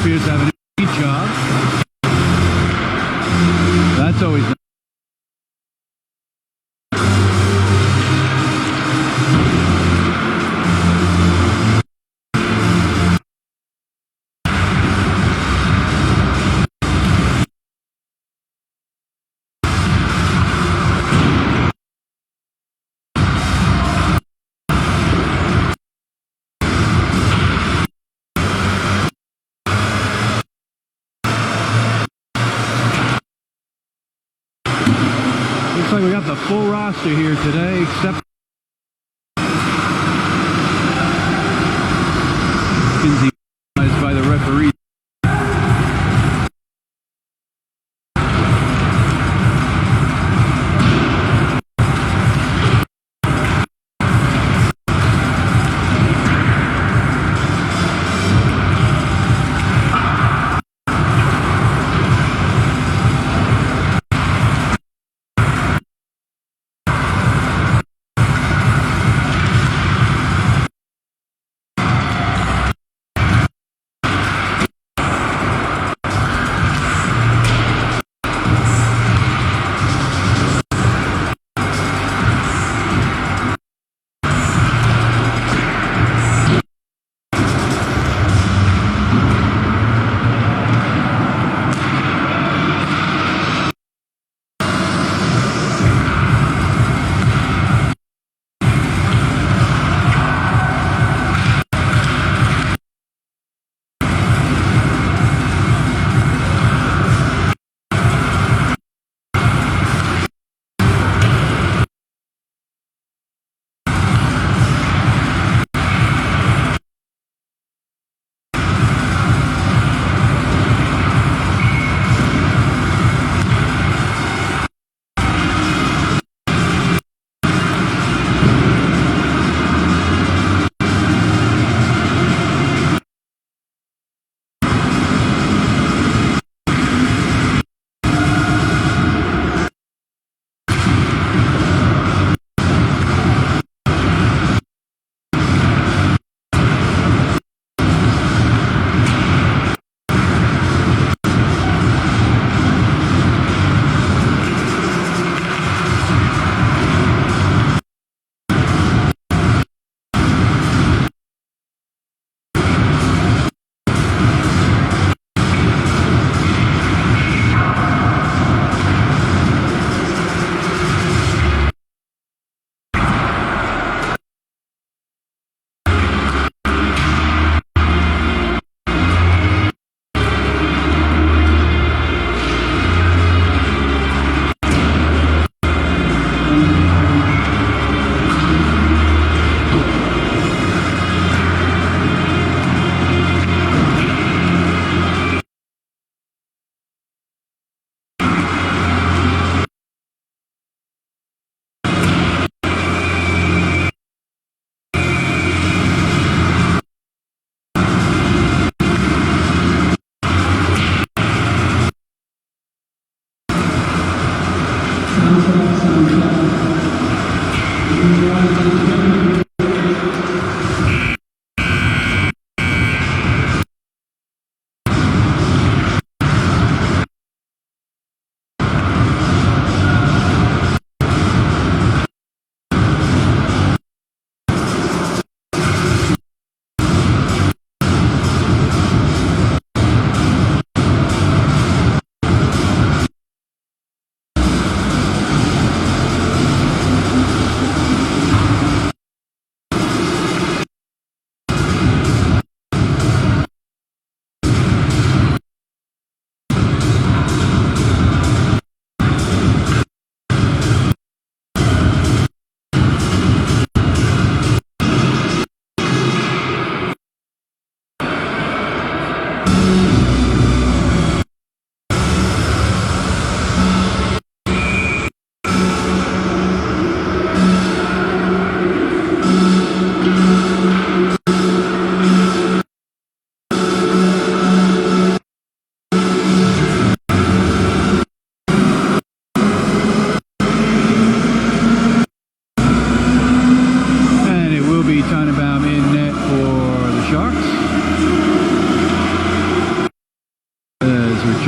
appears to have an each job. That's always nice. Looks like we got the full roster here today, except by the referee.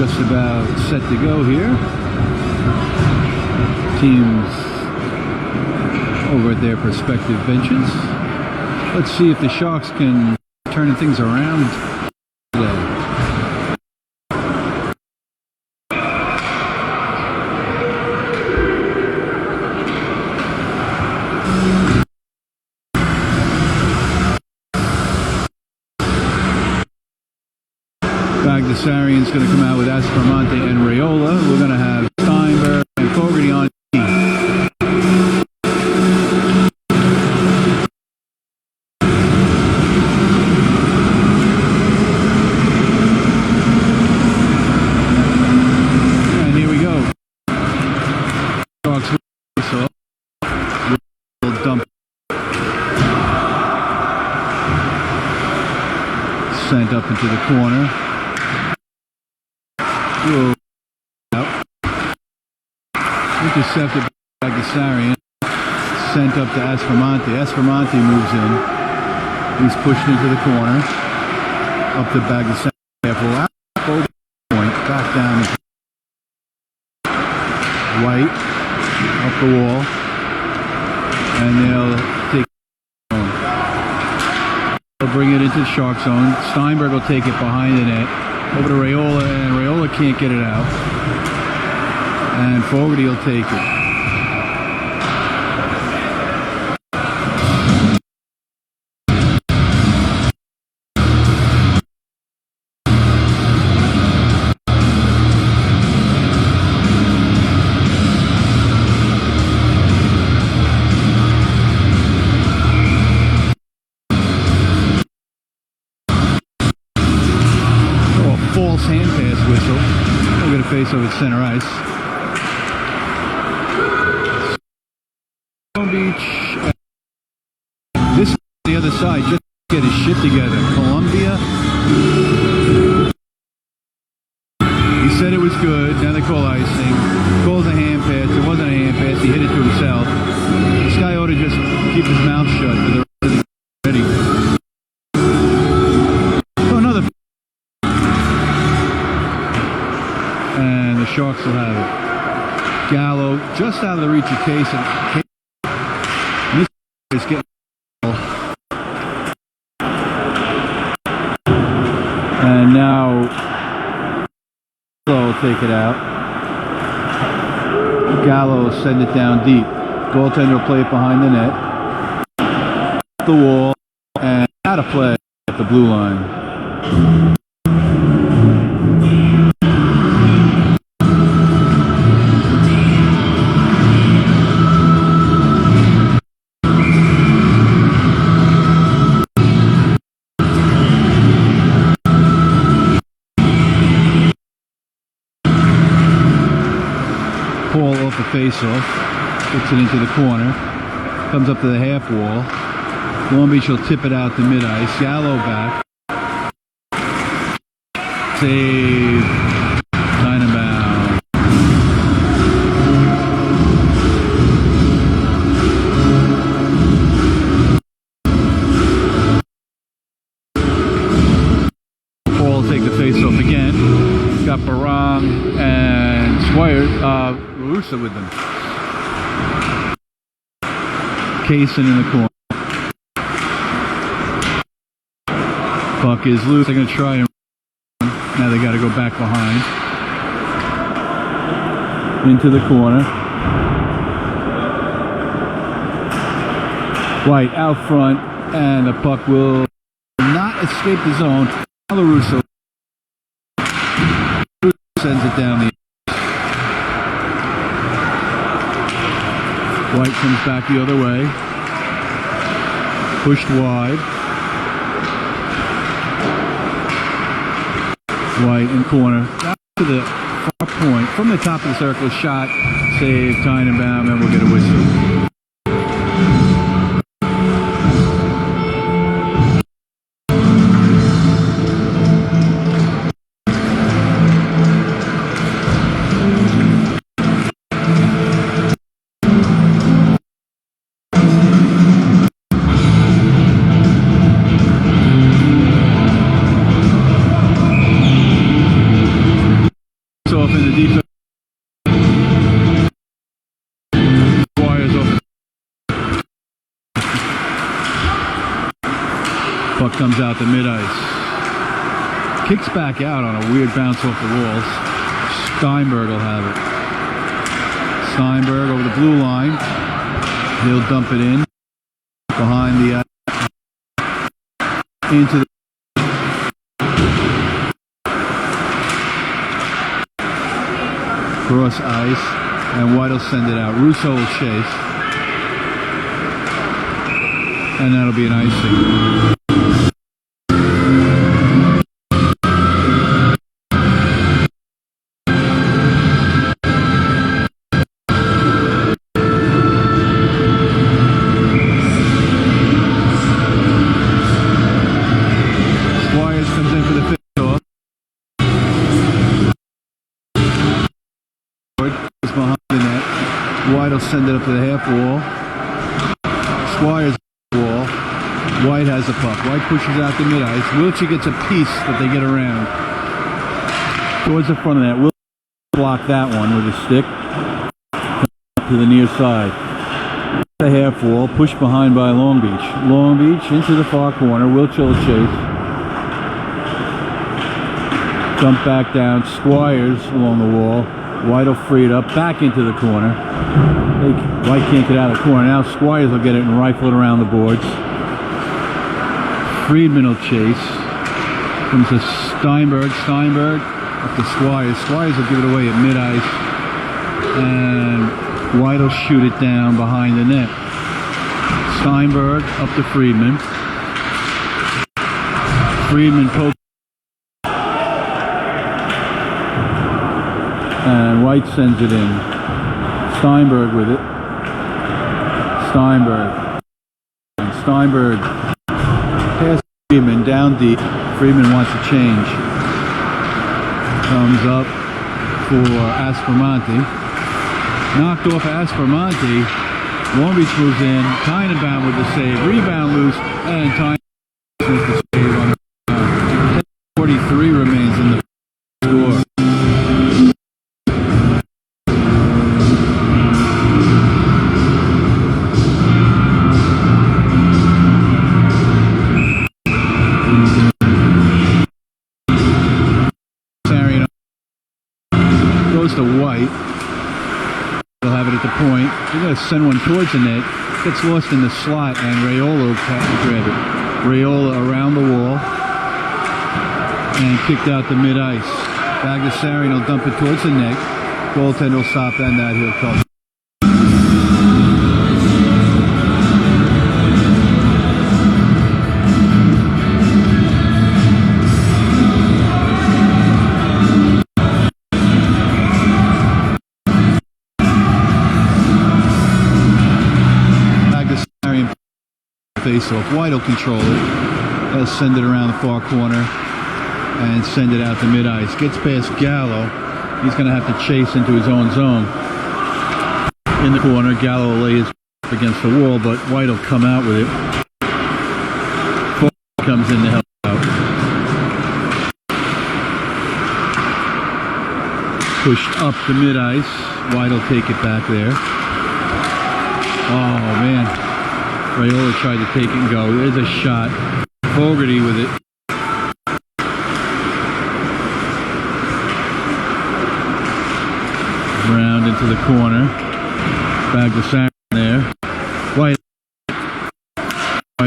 just about set to go here. Teams over at their respective benches. Let's see if the Sharks can turn things around today. Bagdasarian's going to come out with Aspermonte and Raiola. We're going to have Steinberg and Fogarty on D. And here we go. Sharks so we'll dump. Sent up into the corner. Intercepted by Kasin, sent up to Aspermonte. Aspermonte moves in. He's pushed into the corner. Up to Bagdasarian. Over point. Back down. White. Up the wall. And they'll take it. They'll bring it into the Shark zone. Steinberg will take it behind the net. Over to Raiola, and Raiola can't get it out. And Fogarty will take it. False hand pass whistle. We're going to face over center ice. Long Beach. This is the other side. Just get his shit together. Columbia. He said it was good. Now they call icing. Calls a hand pass. It wasn't a hand pass. He hit it to himself. This guy ought to just keep his mouth shut for the rest of the ready. And the Sharks will have it. Gallo just out of the reach of Kasin. This is getting. And now Gallo will take it out. Gallo will send it down deep. Goaltender will play it behind the net. The wall. And out of play at the blue line. Paul off the face-off, puts it into the corner, comes up to the half wall. Long Beach will tip it out to mid-ice. Gallo back. Save. Dynamite. Paul will take the face-off again. Got Barang and Swire. Russa with them. Kasin in the corner. Puck is loose. They're going to try and now they got to go back behind. Into the corner. White out front, and the puck will not escape the zone. Russo sends it down the. White comes back the other way. Pushed wide. White in corner. Back to the far point. From the top of the circle. Shot. Save. Tannenbaum. And we'll get a whistle. Puck comes out to mid-ice. Kicks back out on a weird bounce off the walls. Steinberg will have it. Steinberg over the blue line. He'll dump it in. Behind the into the cross ice, and White will send it out. Russo will chase, and that'll be an icing. Behind the net. White will send it up to the half wall. Squires wall. White has the puck. White pushes out the mid-ice. Wiltshire gets a piece that they get around. Towards the front of that. Wiltshire block that one with a stick. To the near side. The half wall. Pushed behind by Long Beach. Long Beach into the far corner. Wiltshire will chase. Dump back down. Squires along the wall. White will free it up, back into the corner. White can't get out of the corner. Now Squires will get it and rifle it around the boards. Friedman will chase. Comes to Steinberg. Steinberg up to Squires. Squires will give it away at mid-ice. And White will shoot it down behind the net. Steinberg up to Friedman. Friedman pokes. And White sends it in. Steinberg with it. Steinberg. And Steinberg passes Friedman down deep. Friedman wants to change. Comes up for Aspromonte. Knocked off Aspromonte. Long Beach moves in. Tynebound with the save. Rebound loose. And Tynebound with the save on the 43 remains in the score. To White. They'll have it at the point. They're going to send one towards the net. Gets lost in the slot, and Raiola will grab it. Raiola around the wall and kicked out to mid-ice. Bagdasarian will dump it towards the net. Goaltender will stop and that he'll come. Face-off. White will control it. He'll send it around the far corner and send it out to mid-ice. Gets past Gallo. He's going to have to chase into his own zone. In the corner, Gallo will lay his against the wall, but White will come out with it. Ford comes in to help out. Pushed up to mid-ice. White will take it back there. Oh, man. Raiola tried to take it and go. There's a shot. Fogarty with it. Round into the corner. Bagdasarian there. White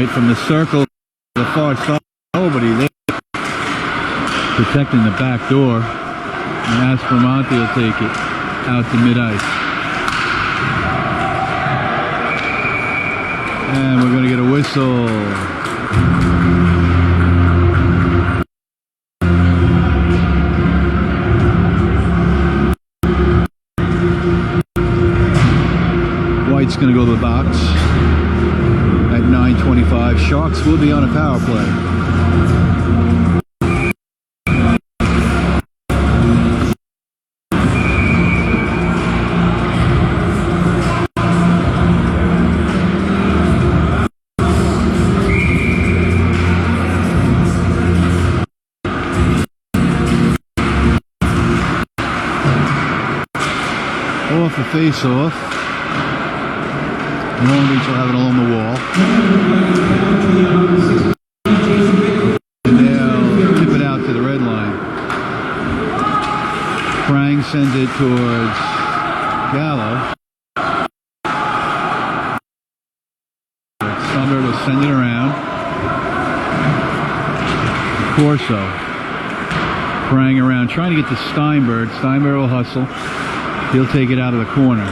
from the circle. The far side. Nobody there. Protecting the back door. And Aspromonte will take it out to mid-ice. And we're going to get a whistle. White's going to go to the box at 9:25. Sharks will be on a power play. Off the face-off. Long Beach will have it along the wall. sends it towards Gallo. Steinberg will send it around. Corso praying around, trying to get to Steinberg. Steinberg will hustle. He'll take it out of the corner.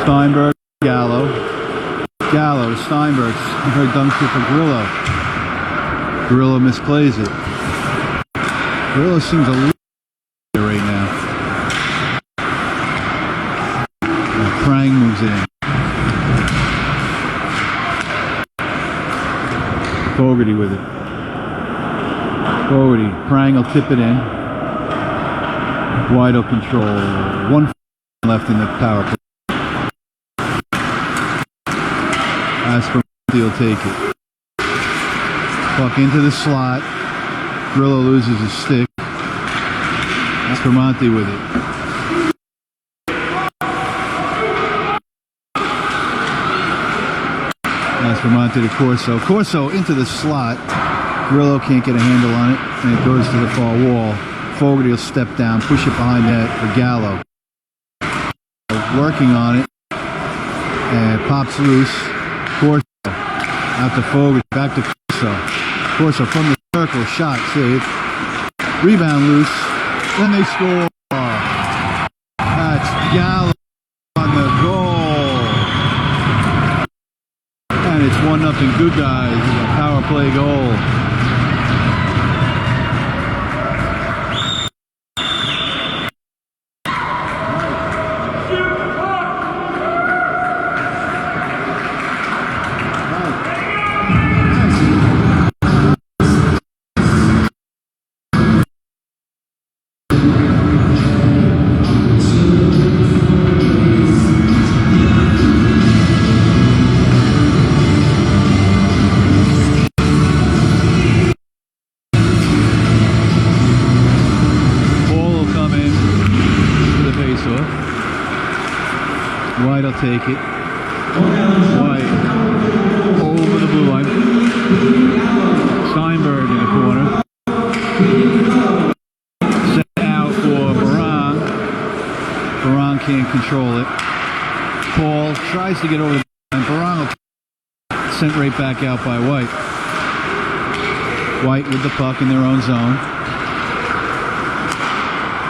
Steinberg, Gallo. Gallo to Steinberg. Steinberg dunks it for Grillo. Grillo misplays it. Grillo seems a little right now. Prang moves in. Fogarty with it. Fogarty. Prang will tip it in. White will control. 1 left in the power play. Aspermanti will take it. Puck into the slot. Grillo loses his stick. Aspermanti with it. Aspermanti to Corso. Corso into the slot. Grillo can't get a handle on it, and it goes to the far wall. Fogarty will step down, push it behind net for Gallo. Working on it, and pops loose. Corso out to Fogarty, back to Corso. Corso from the circle, shot, save. Rebound loose, then they score. That's Gallo on the goal. And it's 1-0 Good Guys. It's a power play goal. White will take it. White over the blue line. Steinberg in the corner. Set out for Baran. Baran can't control it. Paul tries to get over the line. Baran will sent right back out by White. White with the puck in their own zone.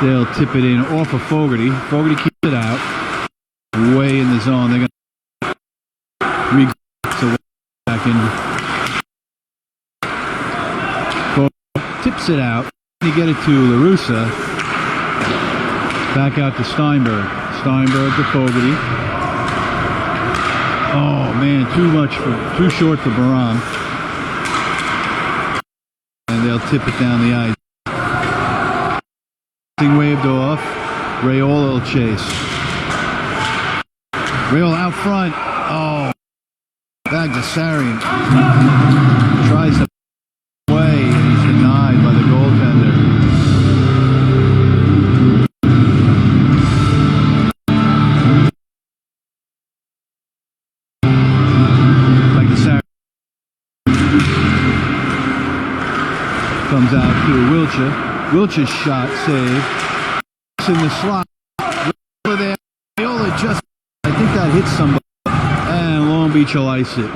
They'll tip it in off of Fogarty. Fogarty keeps it out. Way in the zone. They're going to back in. Fogarty tips it out. You get it to LaRussa. Back out to Steinberg. Steinberg to Fogarty. Oh man, too short for Baran. And they'll tip it down the ice. Waved off. Rayola will chase. Rayola out front. Oh. Bagdasarian tries to play and he's denied by the goaltender. Bagdasarian comes out to Wiltshire. Wiltshire's shot save. It's in the slot. There. Rayola just, I think that hits somebody. And Long Beach will ice it.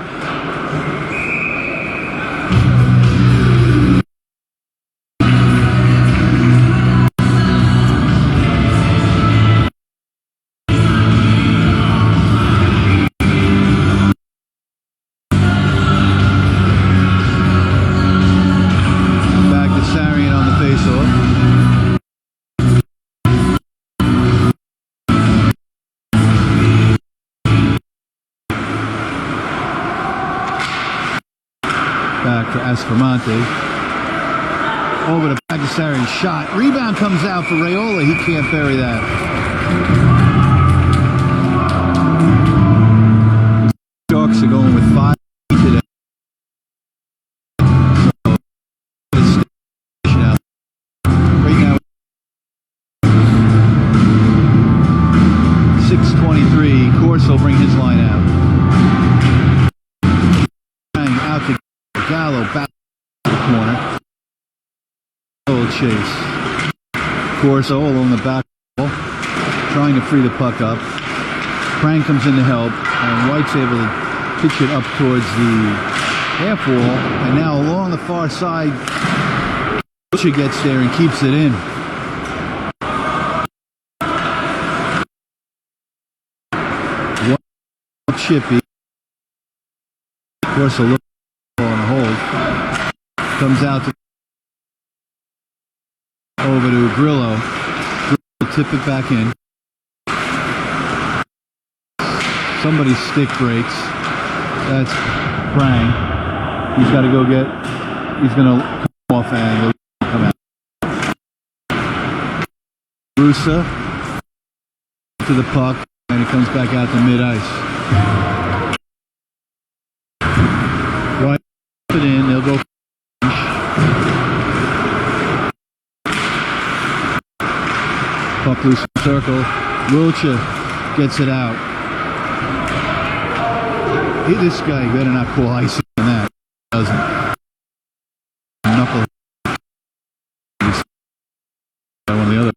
Bagdasarian on the face-off. Back for Aspermanti. Over to Bagdasarian shot. Rebound comes out for Rayola. He can't bury that. Sharks are going with 5 today. Right now, 6:23. Corso will bring his line out. chase. Corso along the back wall, trying to free the puck up. Prang comes in to help, and White's able to pitch it up towards the half wall, and now along the far side, Butcher gets there and keeps it in. One chippy. Corso looks on a hold. Comes out to over to Grillo. Grillo tip it back in. Somebody's stick breaks. That's Prang. He's got to go get. He's going to come off and he'll come out. Rusa to the puck, and it comes back out to mid-ice. Right it in. They'll go. Puck loose in the circle. Wilcher gets it out. This guy better not call icing on that. Doesn't. Knuckle. One of the other.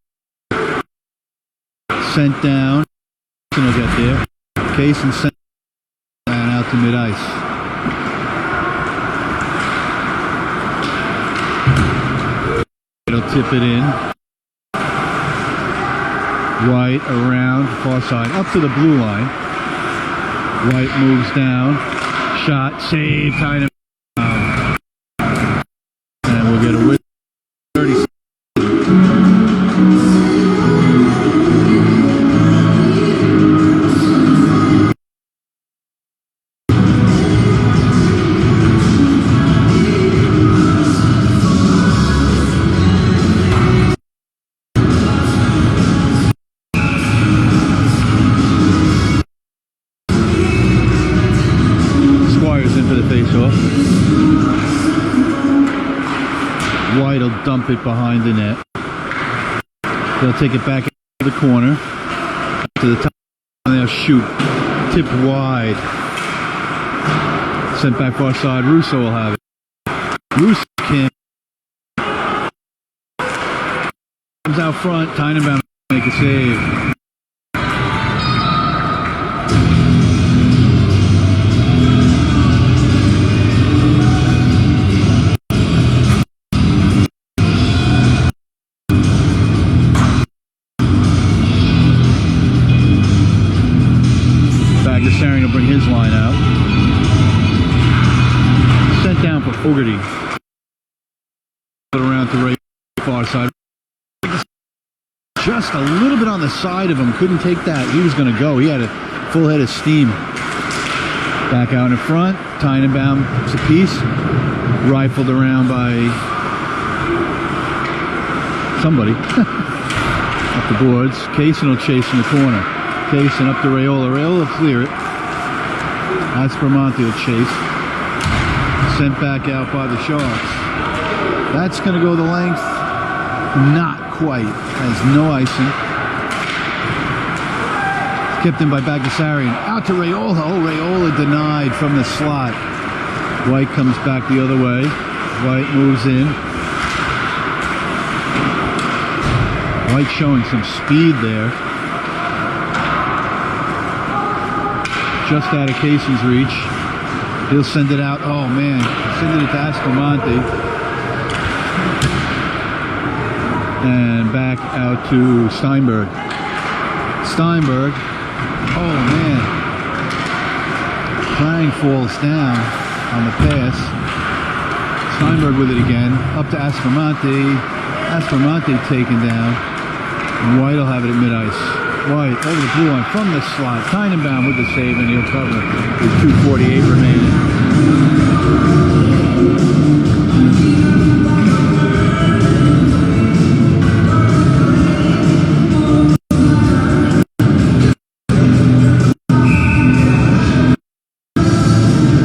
Sent down. Kasin will get there. Kasin sent down out to mid-ice. It'll tip it in. White around far side up to the blue line. White moves down. Shot, save, tied him down. And we'll get a win. 30 seconds. White will dump it behind the net. They'll take it back to the corner, to the top, and they'll shoot. Tip wide. Sent back far side. Russo will have it. Russo can't. Comes out front. Tannenbaum make a save. Kasin will bring his line out. Sent down for Fogarty. Around to right far side. Just a little bit on the side of him. Couldn't take that. He was going to go. He had a full head of steam. Back out in front. Tannenbaum, it's a piece. Rifled around by somebody. Up the boards. Kasin will chase in the corner. Kasin up to Raiola. Raiola will clear it. Aspermonte will chase. Sent back out by the Sharks. That's going to go the length. Not quite. Has no icing. Kept in by Bagdasarian. Out to Raiola. Oh, Raiola denied from the slot. White comes back the other way. White moves in. White showing some speed there. Just out of Kasin's reach. He'll send it out. Oh man, send it to Aspermonte. And back out to Steinberg. Steinberg. Oh man. Prang falls down on the pass. Steinberg with it again. Up to Aspermonte. Aspermonte taken down. And White will have it at mid-ice. White over the blue line from the slot. Tannenbaum with the save, and he'll cover with 2:48 remaining.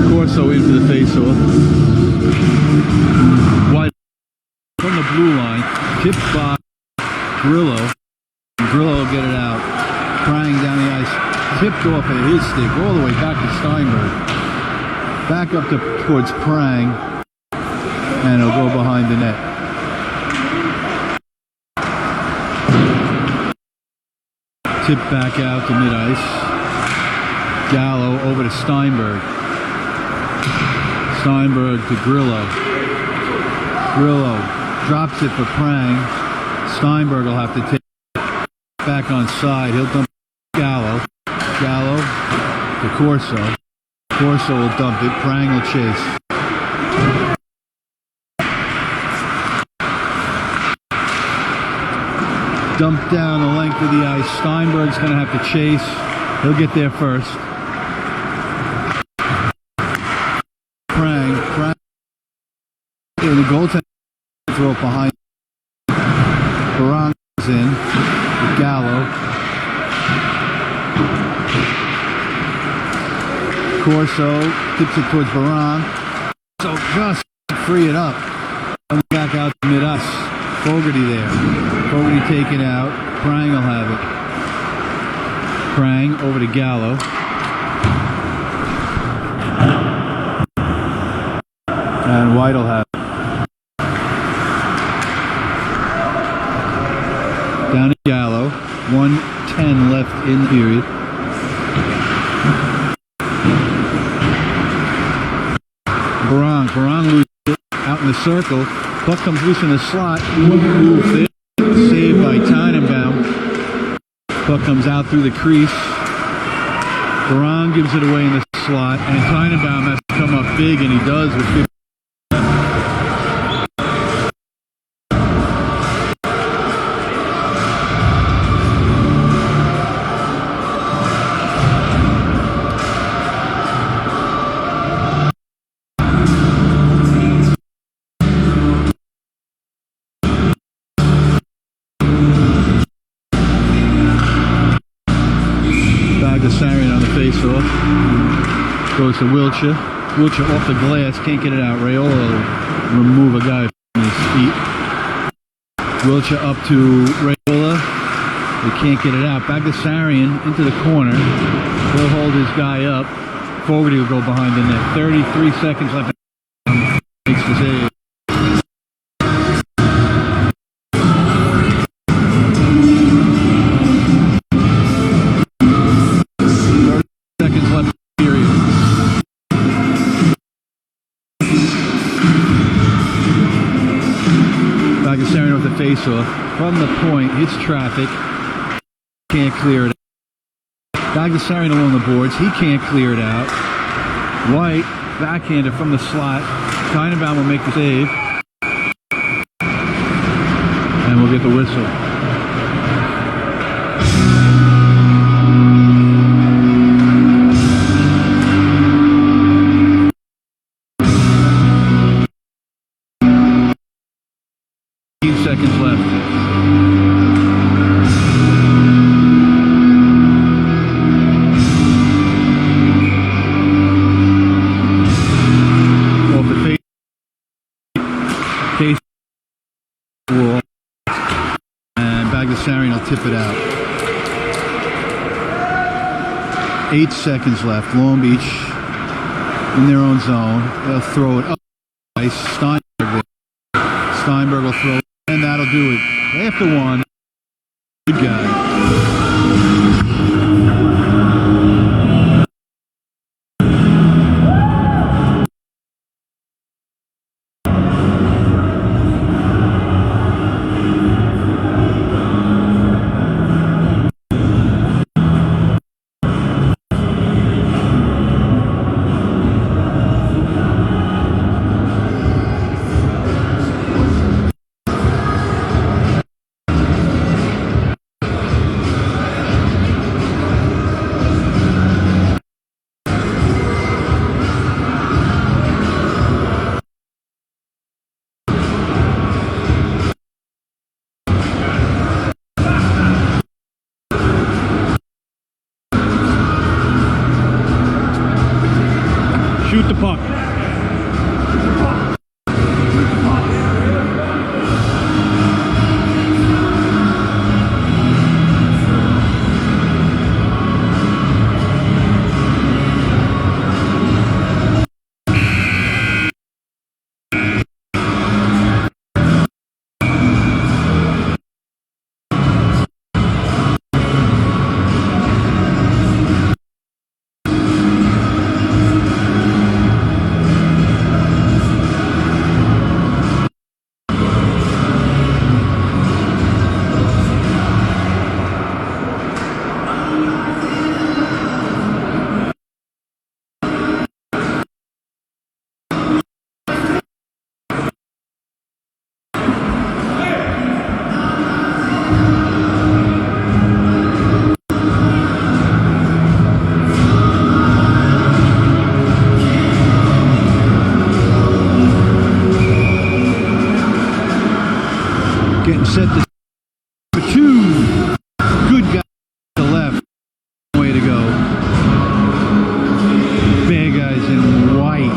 Corso in for the face-off. White from the blue line. Tipped by Grillo. Grillo will get it out. Prang down the ice. Tipped off at his stick all the way back to Steinberg. Back up towards Prang. And he'll go behind the net. tip back out to mid-ice. Gallo over to Steinberg. Steinberg to Grillo. Grillo drops it for Prang. Steinberg will have to take it back on side. He'll dump Gallo. Gallo to Corso. Corso will dump it. Prang will chase. Dump down the length of the ice. Steinberg's going to have to chase. He'll get there first. Prang. The goaltender throw it behind. Barang is in. Gallo. Corso tips it towards Barang. So just free it up. Comes back out to mid-ice. Fogarty there. Fogarty taken out. Prang will have it. Prang over to Gallo. And White will have it. Down to Gallo. 1:10 left in the period. Barang loses it out in the circle. Puck comes loose in the slot. Saved by Tannenbaum. Puck comes out through the crease. Barang gives it away in the slot, and Tannenbaum has to come up big, and he does with 50. Kasin on the face-off. Goes to Wiltshire. Wiltshire off the glass. Can't get it out. Raiola will remove a guy from his feet. Wiltshire up to Raiola. They can't get it out. Back to Sarian into the corner. He'll hold his guy up. Fogarty will go behind the net. 33 seconds left. Makes the save. Seconds left period. Kasin with the face-off from the point, hits traffic, can't clear it out. Kasin along the boards, he can't clear it out. White, backhander from the slot. Tannenbaum will make the save, and we'll get the whistle. Seconds left. Off the face. Case wall. And Kasin will tip it out. 8 seconds left. Long Beach in their own zone. They'll throw it up. Steinberg will throw it. And that'll do it. After one. Good guy. Getting set to for two. Good guys to the left. Way to go. Bad guys in white.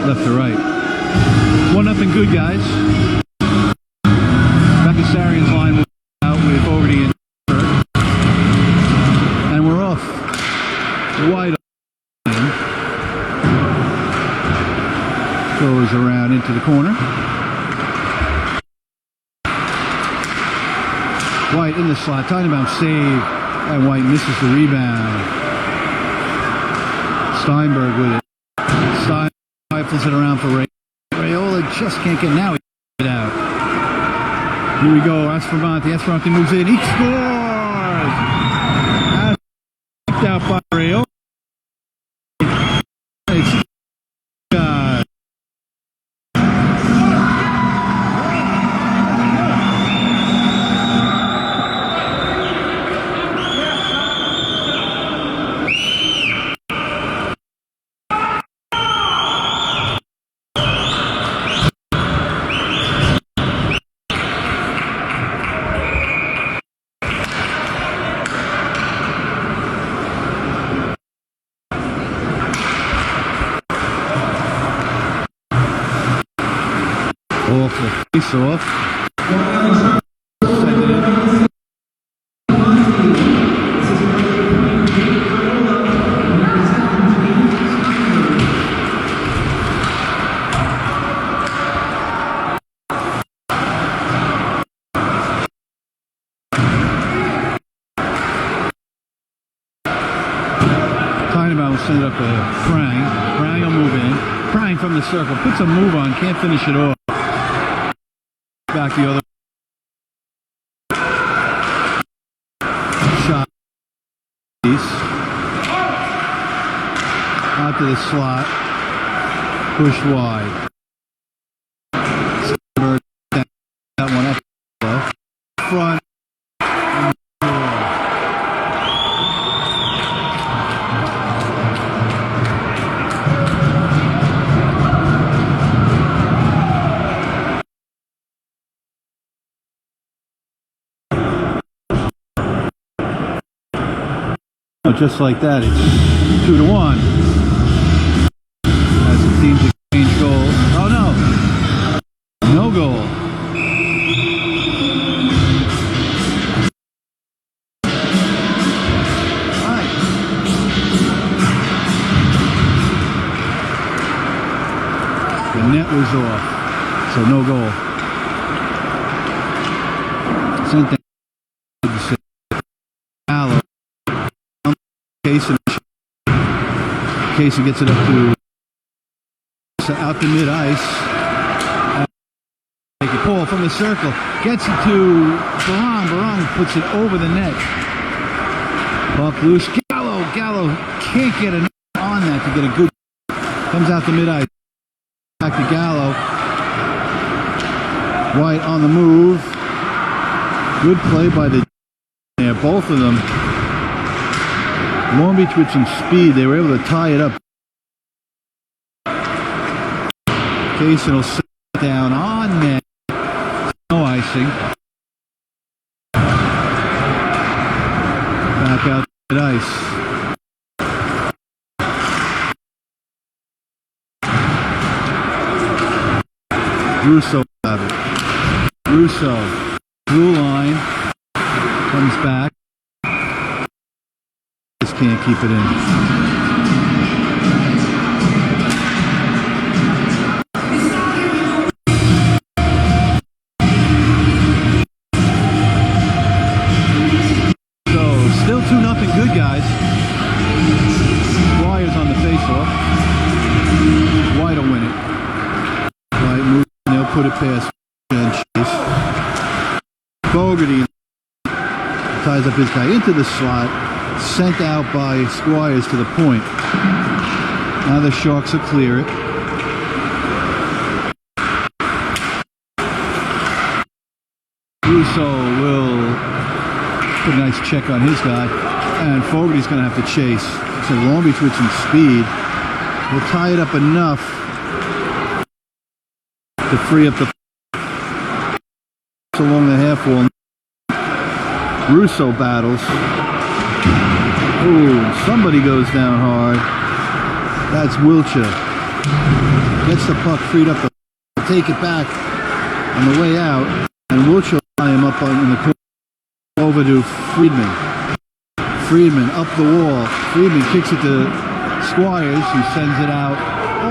Left to right. 1-0 good guys. Kasin's line out with Fogarty and we're off. Wide open. Goes around into the corner. White in the slot. Tiny bounce save. And White misses the rebound. Steinberg with it. Steinberg rifles it around for Ray. Rayola just can't get now. He get out. Here we go. Aspromonte moves in. He scores! Kicked out by Rayola. It's off the face off. Send it in. Tynebauer will send it up to Prang. Prang will move in. Prang from the circle. Puts a move on. Can't finish it off. Back the other shot piece out to the slot, pushed wide. That one up front. Just like that, it's 2-1 as the teams exchange goals. Oh no, no goal. All right. The net was off, so no goal. Same thing. Kasin gets it up to out to mid-ice. Take a pull from the circle. Gets it to Barong. Barong puts it over the net. Puck loose. Gallo can't get enough on that to get a good. Comes out to mid-ice. Back to Gallo. White on the move. Good play by the. Yeah, both of them. Long Beach with some speed, they were able to tie it up. Kasin will sit down on net. No icing. Back out to the ice. Russo have it. Russo, blue line, comes back. Can't keep it in. So still 2-0 good guys. Flyers on the face-off. White will win it. White moves and they'll put it past and chase. Fogarty ties up his guy into the slot. Sent out by Squires to the point. Now the Sharks will clear it. Russo will put a nice check on his guy. And Fogarty's going to have to chase. So Long Beach with some speed. We'll tie it up enough to free up the along the half wall. Russo battles. Ooh, somebody goes down hard. That's Wiltshire. Gets the puck freed up to take it back on the way out. And Wiltshire line him up in the corner over to Friedman. Friedman up the wall. Friedman kicks it to Squires, who sends it out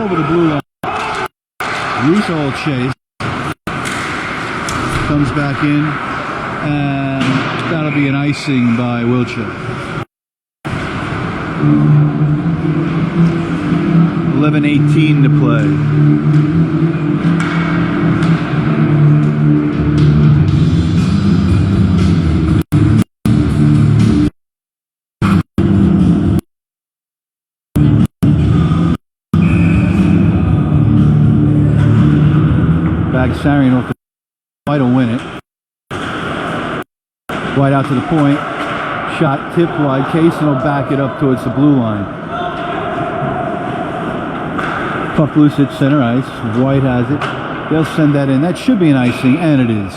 over the blue line. Russo will chase. Comes back in, and that'll be an icing by Wiltshire. 11:18 to play. Bagsarian off the White will win it. White out to the point. Shot tipped wide. Kasin will back it up towards the blue line. Puck loose at center ice. White has it. They'll send that in. That should be an icing, and it is.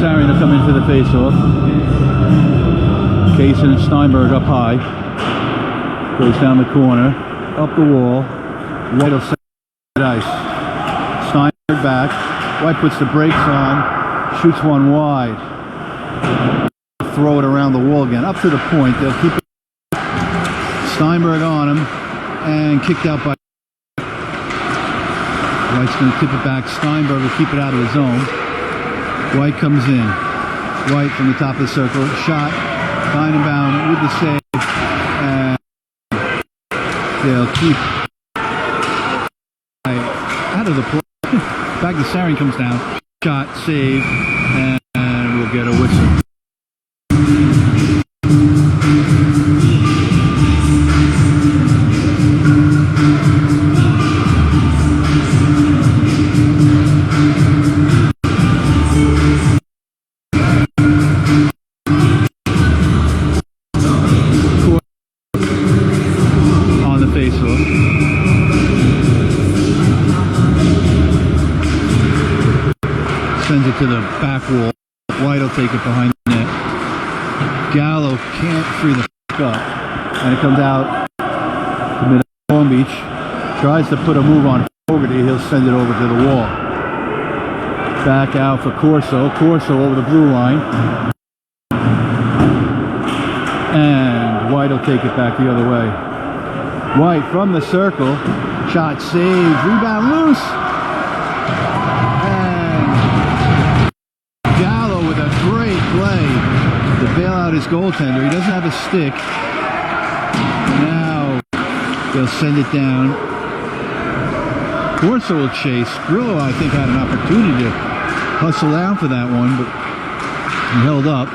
Kasin will come into the face-off. Kasin and Steinberg up high. Goes down the corner, up the wall. White will set ice. Steinberg back. White puts the brakes on. Shoots one wide. Throw it around the wall again. Up to the point. They'll keep it. Steinberg on him. And kicked out by White's going to tip it back. Steinberg will keep it out of the zone. White comes in. White from the top of the circle. Shot. Fine and bound with the save. And they'll keep out of the play. Bagsarian comes down. Shot. Save. And we'll get a whistle. Sends it to the back wall. White will take it behind the net. Gallo can't free the f*** up. And it comes out to mid Long Beach. Tries to put a move on Fogarty. He'll send it over to the wall. Back out for Corso. Corso over the blue line. And White will take it back the other way. White from the circle. Shot saved. Rebound loose. Play to bail out his goaltender. He doesn't have a stick. Now they'll send it down. Corso will chase. Grillo, I think, had an opportunity to hustle down for that one, but he held up.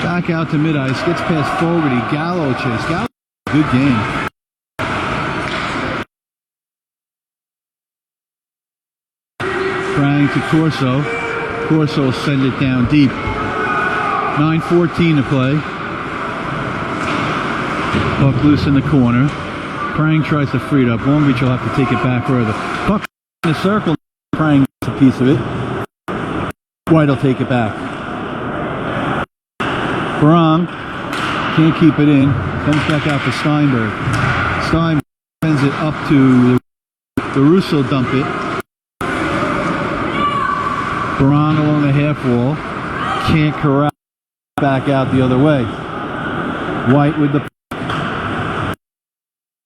Back out to mid-ice. Gets past Fogarty. Gallo chase. Gallo, good game. Prang to Corso. Corso will send it down deep. 9:14 to play. Puck loose in the corner. Prang tries to free it up. Long Beach will have to take it back further. Puck in the circle. Prang gets a piece of it. White will take it back. Barong can't keep it in. Comes back out for Steinberg. Steinberg sends it up to the Russo dump it. Barong along the half wall. Can't corral. Back out the other way. White with the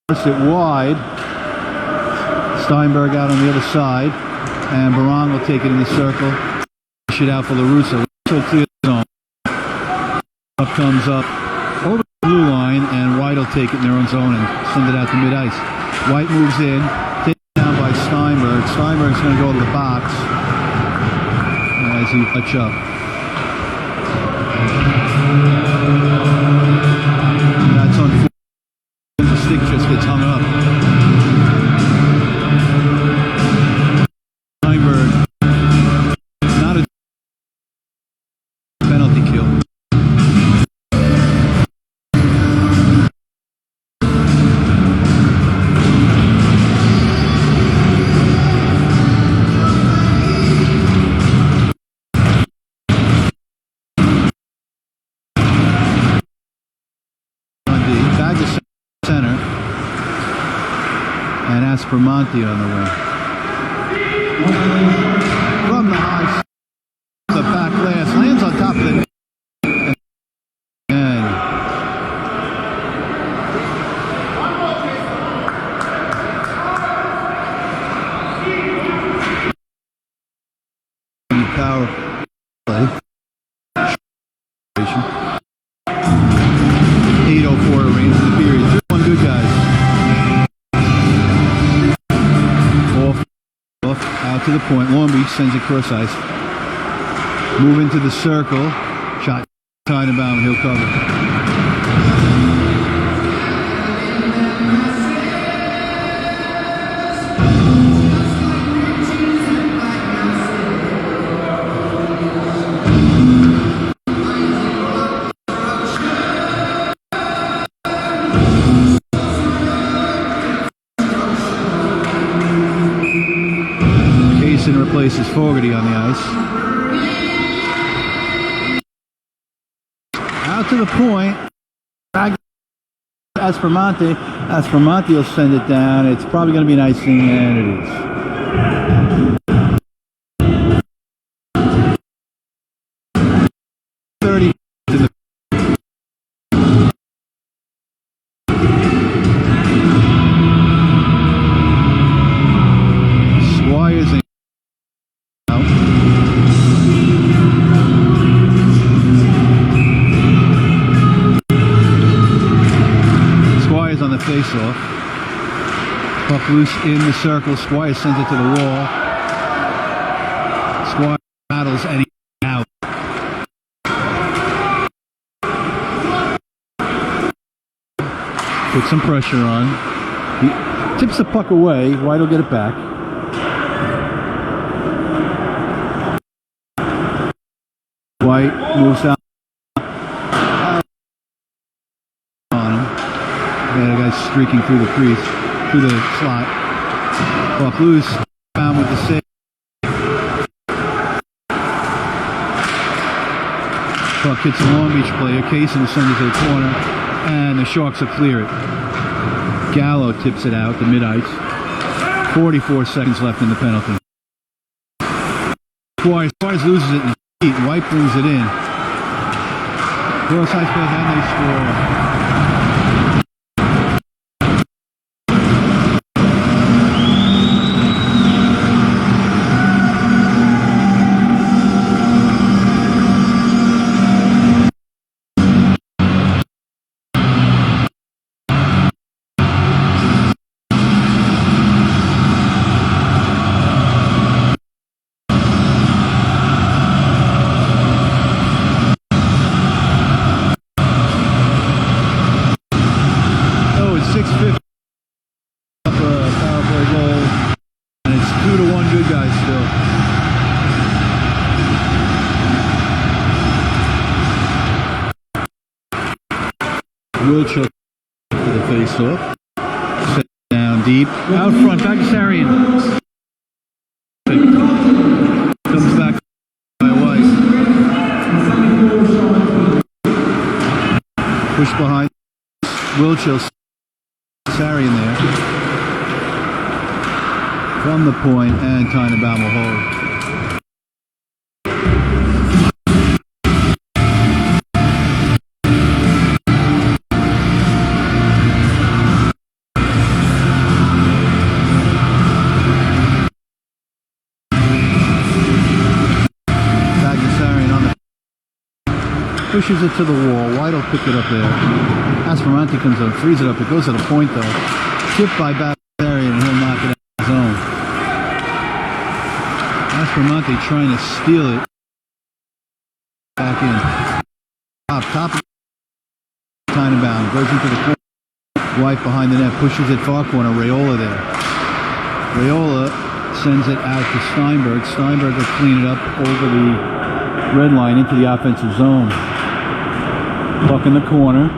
force it wide. Steinberg out on the other side. And Barong will take it in the circle. Push it out for LaRusso. So clear the zone. Up comes up over the blue line, and White will take it in their own zone and send it out to mid-ice. White moves in. Taken down by Steinberg. Steinberg's going to go to the box as he touch up. That's unfortunate. The stick just gets hung up. and Aspromonte on the wing. From the high, the back glass lands on top of the net. And power play. 8:04 remains in the period. 3-1 good guys. Off, out to the point. Long Beach sends it cross ice. Move into the circle. Shot tied about. He'll cover. Kasin replaces Fogarty on the ice. Out to the point. Aspromonte. Aspromonte will send it down. It's probably going to be an icing, and it is. On the face-off. Puck loose in the circle. Squire sends it to the wall. Squire battles and he's out. Put some pressure on. He tips the puck away. White will get it back. White moves out. Yeah, the guy's streaking through the crease, through the slot. Puck loose, found with the save. Puck hits a Long Beach player. Kasin will send it to the corner, and the Sharks will clear it. Gallo tips it out, the mid-ice. 44 seconds left in the penalty. Squires loses it in the heat. White brings it in. Cross ice play, and they score. Wilczek to the face-off. Set down deep. Out front, back to Sarian. Comes back by White. Push behind. Wilczek. Sarian there. From the point, and Tannenbaum will hold. Pushes it to the wall. White will pick it up there. Aspromonte comes up, frees it up. It goes to the point though. Tipped by Barry, and he'll knock it out of his own. Aspromonte trying to steal it. Back in. Top. Tannenbaum goes into the corner. White behind the net. Pushes it far corner. Raiola there. Raiola sends it out to Steinberg. Steinberg will clean it up over the red line into the offensive zone. Puck in the corner.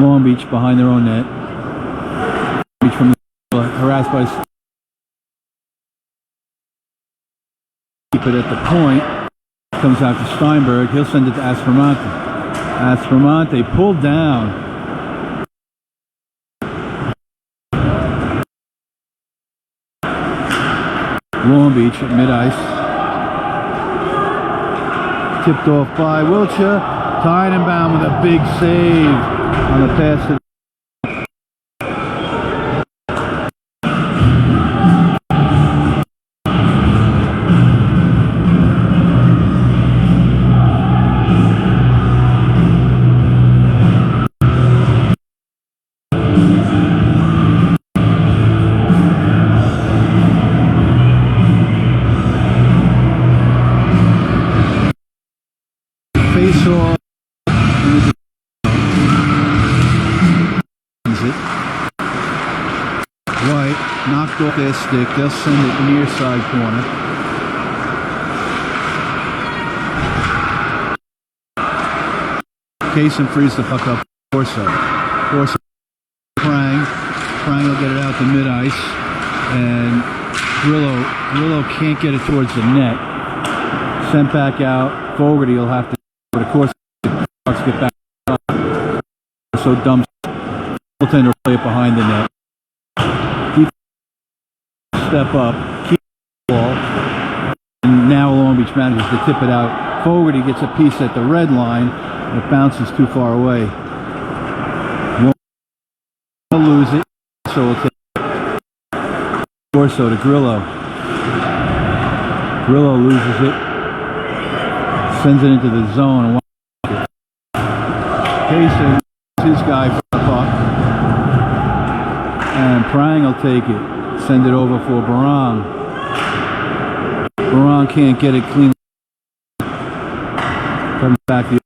Long Beach behind their own net. Beach from the harassed by. Keep it at the point. Comes out to Steinberg. He'll send it to Aspromonte. Aspromonte pulled down. Long Beach at mid-ice. Tipped off by Wiltshire. Tannenbaum with a big save on the pass to face-off. White knocked off their stick. They'll send it near side corner. Kasin frees the puck up. Corso. Prang will get it out to mid-ice. And Grillo can't get it towards the net. Sent back out. Fogarty will have to, but of course, the Sharks get back up. So dumb. Goaltender play it behind the net. Step up, keep the ball, and now Long Beach manages to tip it out. Fogarty gets a piece at the red line, and it bounces too far away. He'll lose it, so we'll take it. Corso to Grillo. Grillo loses it, sends it into the zone. Kasin, his guy for the puck, and Prang will take it. Send it over for Barang. Barang can't get it clean. Comes back the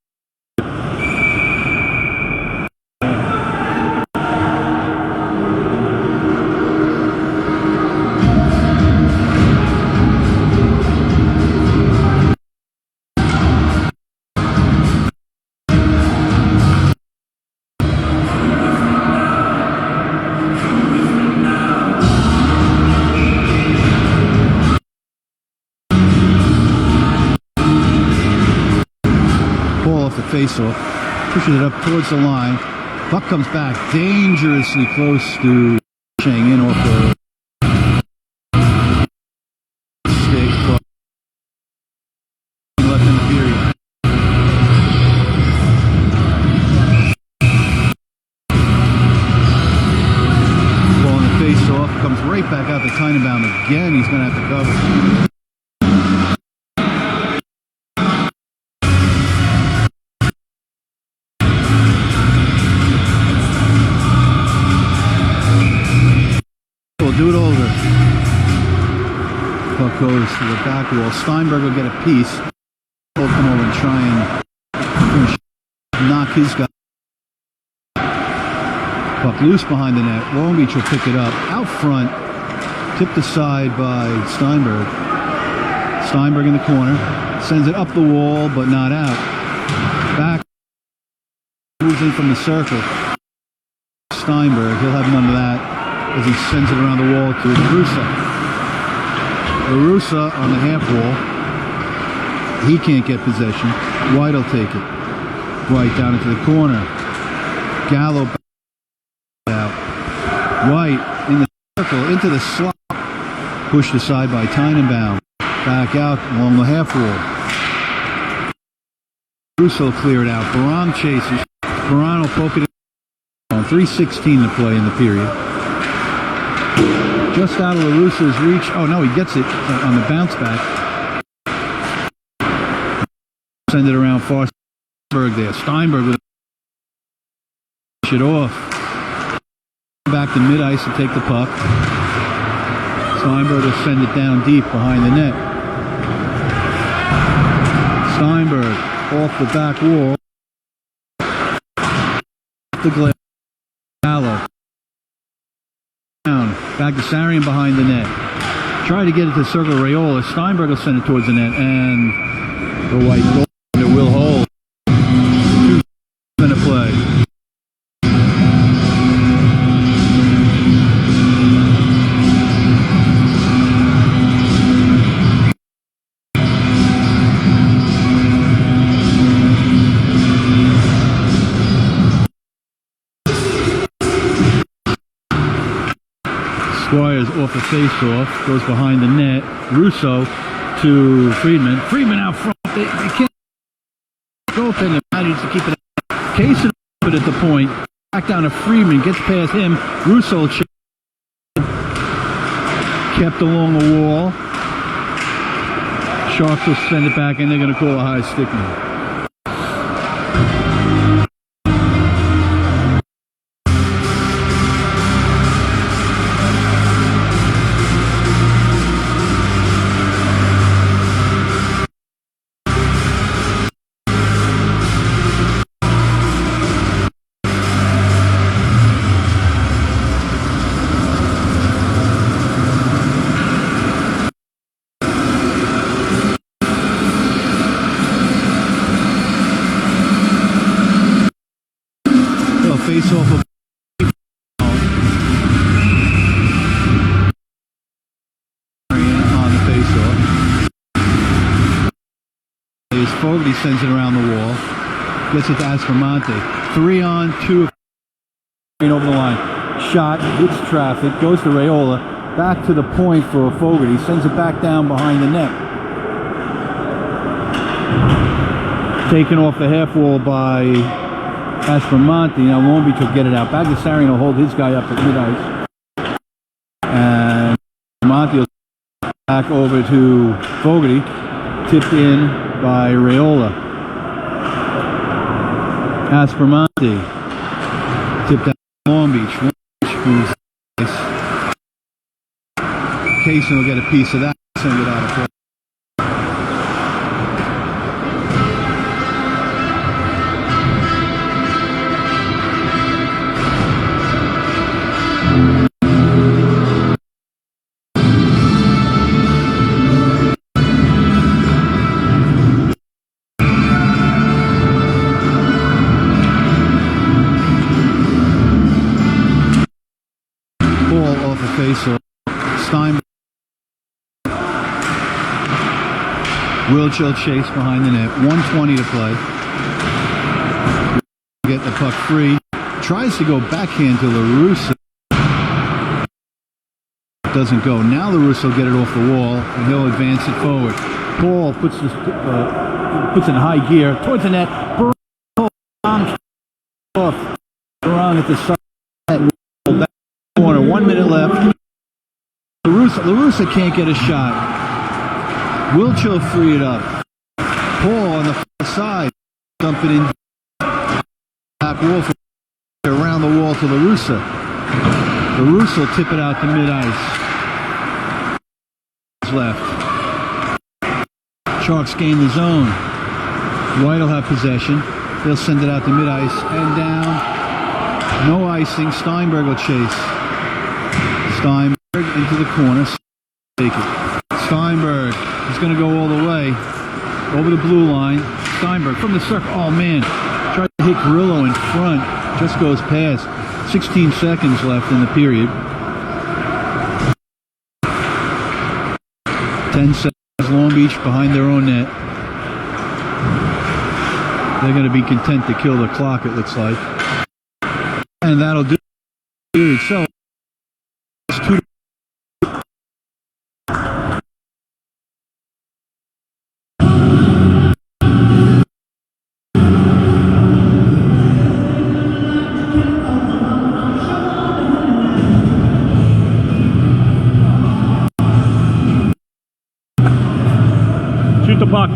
off the face-off, pushes it up towards the line. Puck comes back dangerously close to Chang in off the stick. Left in the period. Ball in the face-off, comes right back out to Tannenbaum again. He's going to have to cover. Do it over. Puck goes to the back wall. Steinberg will get a piece. He'll come over and try and knock his guy. Puck loose behind the net. Long Beach will pick it up. Out front. Tipped aside by Steinberg. Steinberg in the corner. Sends it up the wall, but not out. Back. Moves in from the circle. Steinberg. He'll have none of that as he sends it around the wall to Russa. Russa on the half wall. He can't get possession. White will take it. White down into the corner. Gallo out. White in the circle, into the slot. Pushed aside by Tannenbaum. Back out along the half wall. Russa will clear it out. Barang chases. Barang will poke it in. 3:16 to play in the period. Just out of LaRussa's reach. Oh no, he gets it on the bounce back. Send it around far. Steinberg there. Steinberg with it off. Back to mid-ice to take the puck. Steinberg will send it down deep behind the net. Steinberg off the back wall. The glass. Gallo. Back to Sarian behind the net. Try to get it to circle Raiola. Steinberg will send it towards the net, and the White goaltender will hold. 2 minute play. Squires off the face-off, goes behind the net. Russo to Friedman. Friedman out front. They can't go up in the needs to keep it out. Kasin put at the point. Back down to Friedman. Gets past him. Russo kept along the wall. Sharks will send it back, and they're going to call a high stick now. Face off of on the face off. His Fogarty sends it around the wall. Gets it to Aspermonte. 3 on 2 over the line. Shot, hits traffic, goes to Raiola. Back to the point for Fogarty. Sends it back down behind the net. Taken off the half wall by Aspermonte. Now Long Beach will get it out. Bagassarian will hold his guy up at mid-ice. And Monte will back over to Fogarty. Tipped in by Raiola. Aspermonte. Tipped down Long Beach. Long Beach who's nice. Kasin will get a piece of that. Send it out of play. Face-off. Stein will chill chase behind the net. 1:20 to play. Get the puck free. Tries to go backhand to LaRusso. Doesn't go. Now LaRusso get it off the wall and he'll advance it forward. Paul puts it in high gear towards the net. Off. Around at the side. Corner. 1 minute left. LaRusso can't get a shot. Wilcho free it up. Paul on the far side. Dumping in. Back wall around the wall to LaRusso. LaRusso tip it out to mid-ice. Left. Sharks gain the zone. White will have possession. They'll send it out to mid-ice and down. No icing. Steinberg will chase. Steinberg into the corner. Take it. Steinberg is going to go all the way over the blue line. Steinberg from the circle. Oh man, tried to hit Grillo in front. Just goes past. 16 seconds left in the period. 10 seconds. Long Beach behind their own net. They're going to be content to kill the clock, it looks like. And that'll do it. So it's 2 shoot the puck.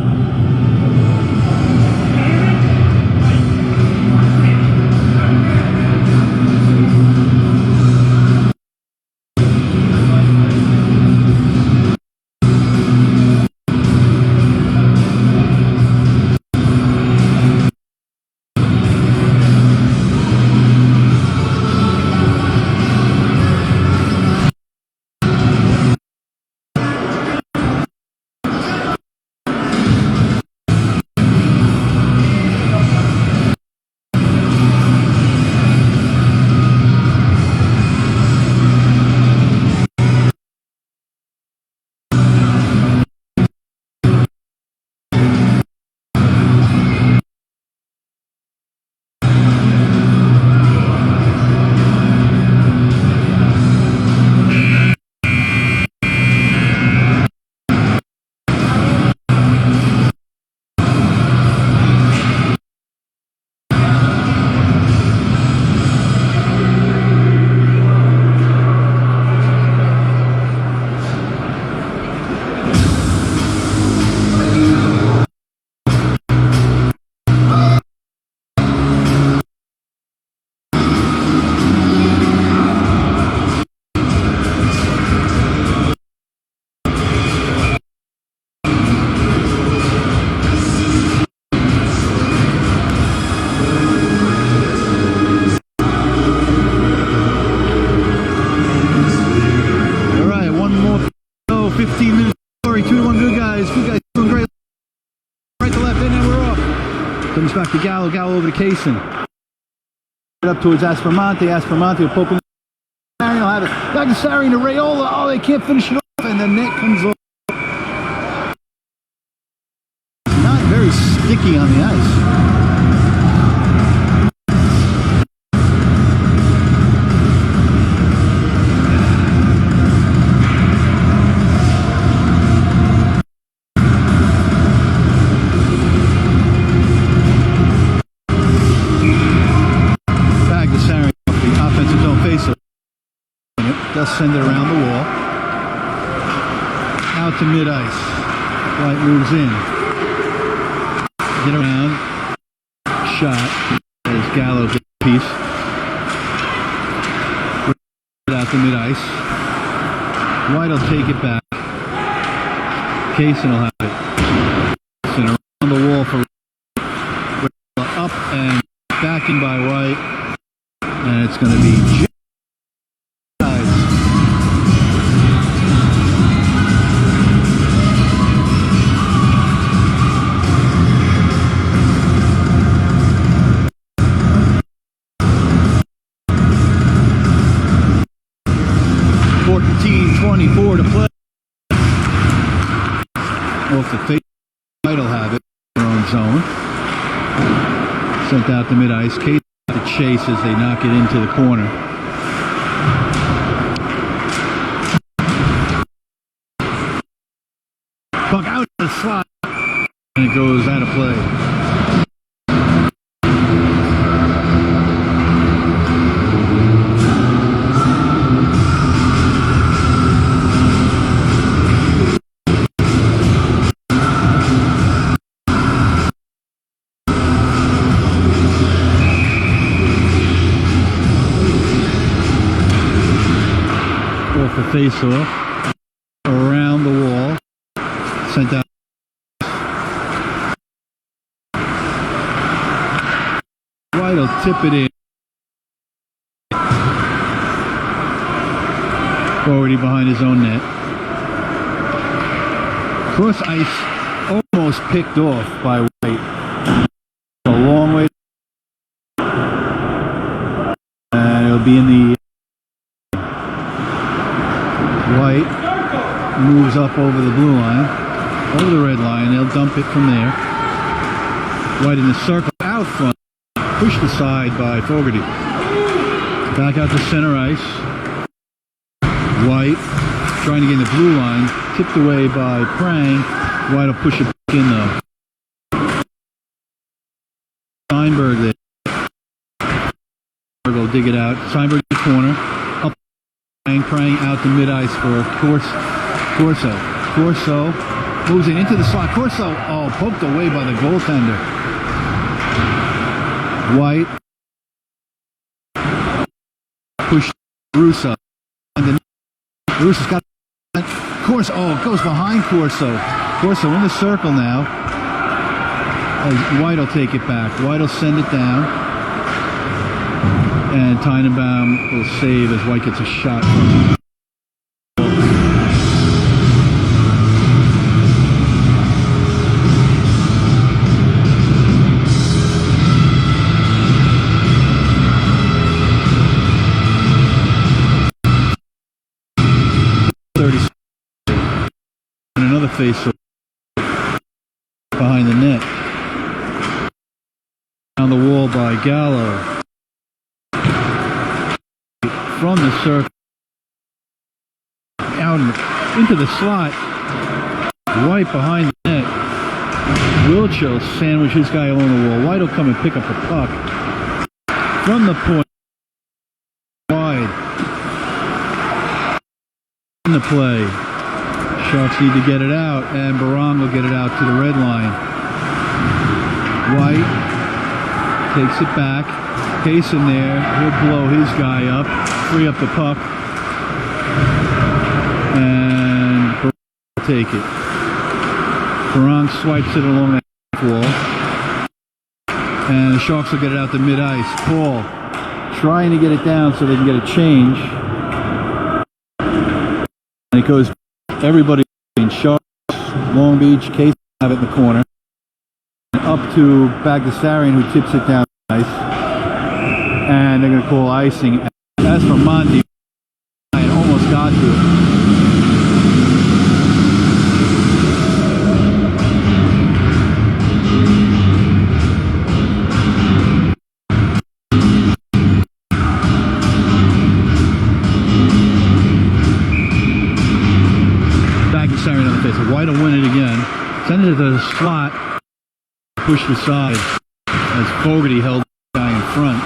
15 minutes. Story 2-1. Good guys doing great. Right to left, and then we're off. Comes back to Gallo. Gallo over to Kasin. Up towards Aspermonte. Aspermonte will poke him. He'll have it. Back to Sari and Rayola. Oh, they can't finish it off, and the net comes off. Not very sticky on the ice. Just send it around the wall. Out to mid-ice. White moves in. Get around. Shot. There's Gallo get a piece. Out to mid-ice. White will take it back. Kasin will have it. Kasin around the wall for up and backing by White. And it's going to be 14-24 to play. Off the face, White will have it. Their own zone. Sent out to mid-ice. Kasin to chase as they knock it into the corner. Puck out to the slot. And it goes out of play. Off the face-off, around the wall, sent out. White will tip it in. Already behind his own net. Cross ice almost picked off by White. A long way. And it'll be in the White moves up over the blue line, over the red line. They'll dump it from there. White in the circle out front, pushed aside by Fogarty. Back out to center ice. White trying to get in the blue line, tipped away by Prang. White will push it back in though. Steinberg there. Will dig it out. Steinberg in the corner. Prang out to mid-ice for Corso. Corso moves it into the slot. Corso, poked away by the goaltender. White pushed Russo. Russo's got Corso. It goes behind Corso. Corso in the circle now. As White will take it back. White will send it down. And Tannenbaum will save as White gets a shot from him. And another face behind the net. On the wall by Gallo. From the circle out into the slot. White behind the net. Wilcho sandwich his guy along the wall. White will come and pick up the puck from the point. Wide in the play. Sharks need to get it out, and Barong will get it out to the red line. White takes it back. Kasin there. He'll blow his guy up. Free up the puck. And Barong will take it. Barong swipes it along that wall. And the Sharks will get it out to mid-ice. Paul trying to get it down so they can get a change. And it goes everybody Long Beach, Kasin have it in the corner. Up to Bagdasarian, who tips it down nice. And they're going to call icing. As for Monty, I almost got to it. Bagdasarian on the face. White will win it again. Send it to the slot. Pushed aside as Fogarty held the guy in front.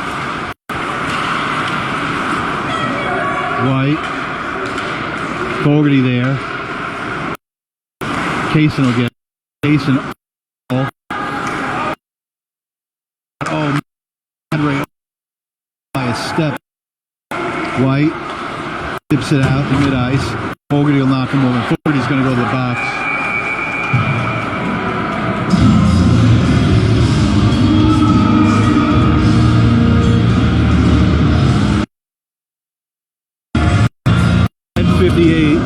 White. Fogarty there. Kasin will get it. Kasin. Oh, Ray by a step. White tips it out to mid-ice. Fogarty will knock him over. Fogarty's going to go to the box. At 58.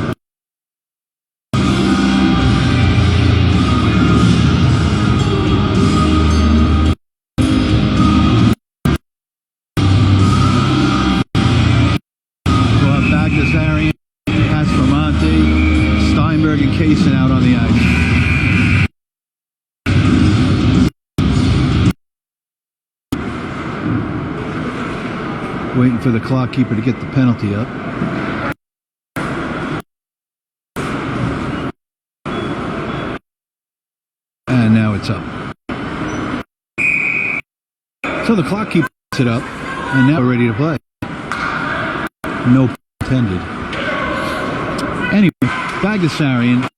Bagdasarian, Aspromonte, Steinberg, and Kasin out on the ice. Waiting for the clock keeper to get the penalty up. And now it's up. So the clock keeper puts it up, and now we're ready to play. No pun intended. Anyway, Bagdasarian,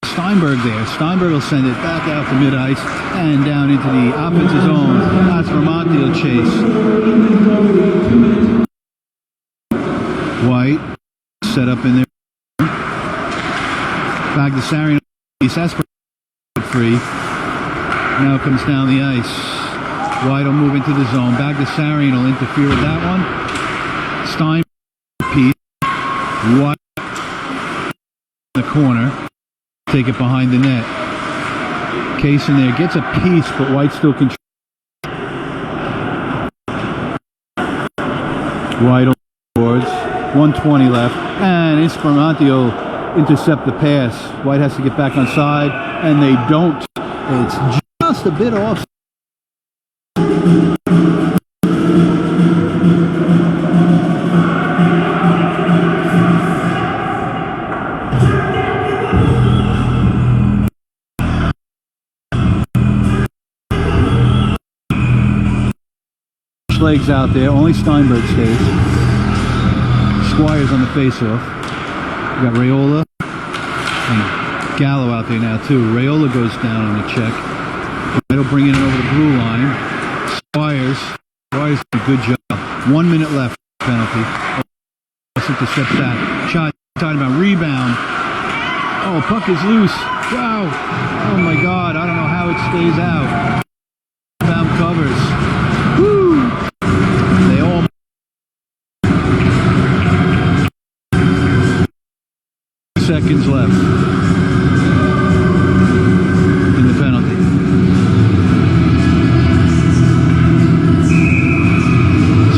Steinberg there. Steinberg will send it back out to mid-ice and down into the offensive zone. Aspromonte will chase. White set up in there. Bagdasarian free. Now comes down the ice. White will move into the zone. Bagdasarian will interfere with that one. Steinberg piece. White in the corner. Take it behind the net. Kasin there gets a piece, but White still controls. White scores. 1:20 left, and Aspromonte will intercept the pass. White has to get back on side, and they don't. It's just a bit off. Legs out there, only Steinberg stays. Squires on the face-off. We got Raiola and Gallo out there now too. Raiola goes down on the check. That'll bring it over the blue line. Squires did a good job. 1 minute left. Penalty. Intercepts that. Shot. Talking about rebound. Oh, puck is loose. Wow. Oh my God. I don't know how it stays out. Rebound covers. Woo. They all. Seconds left in the penalty.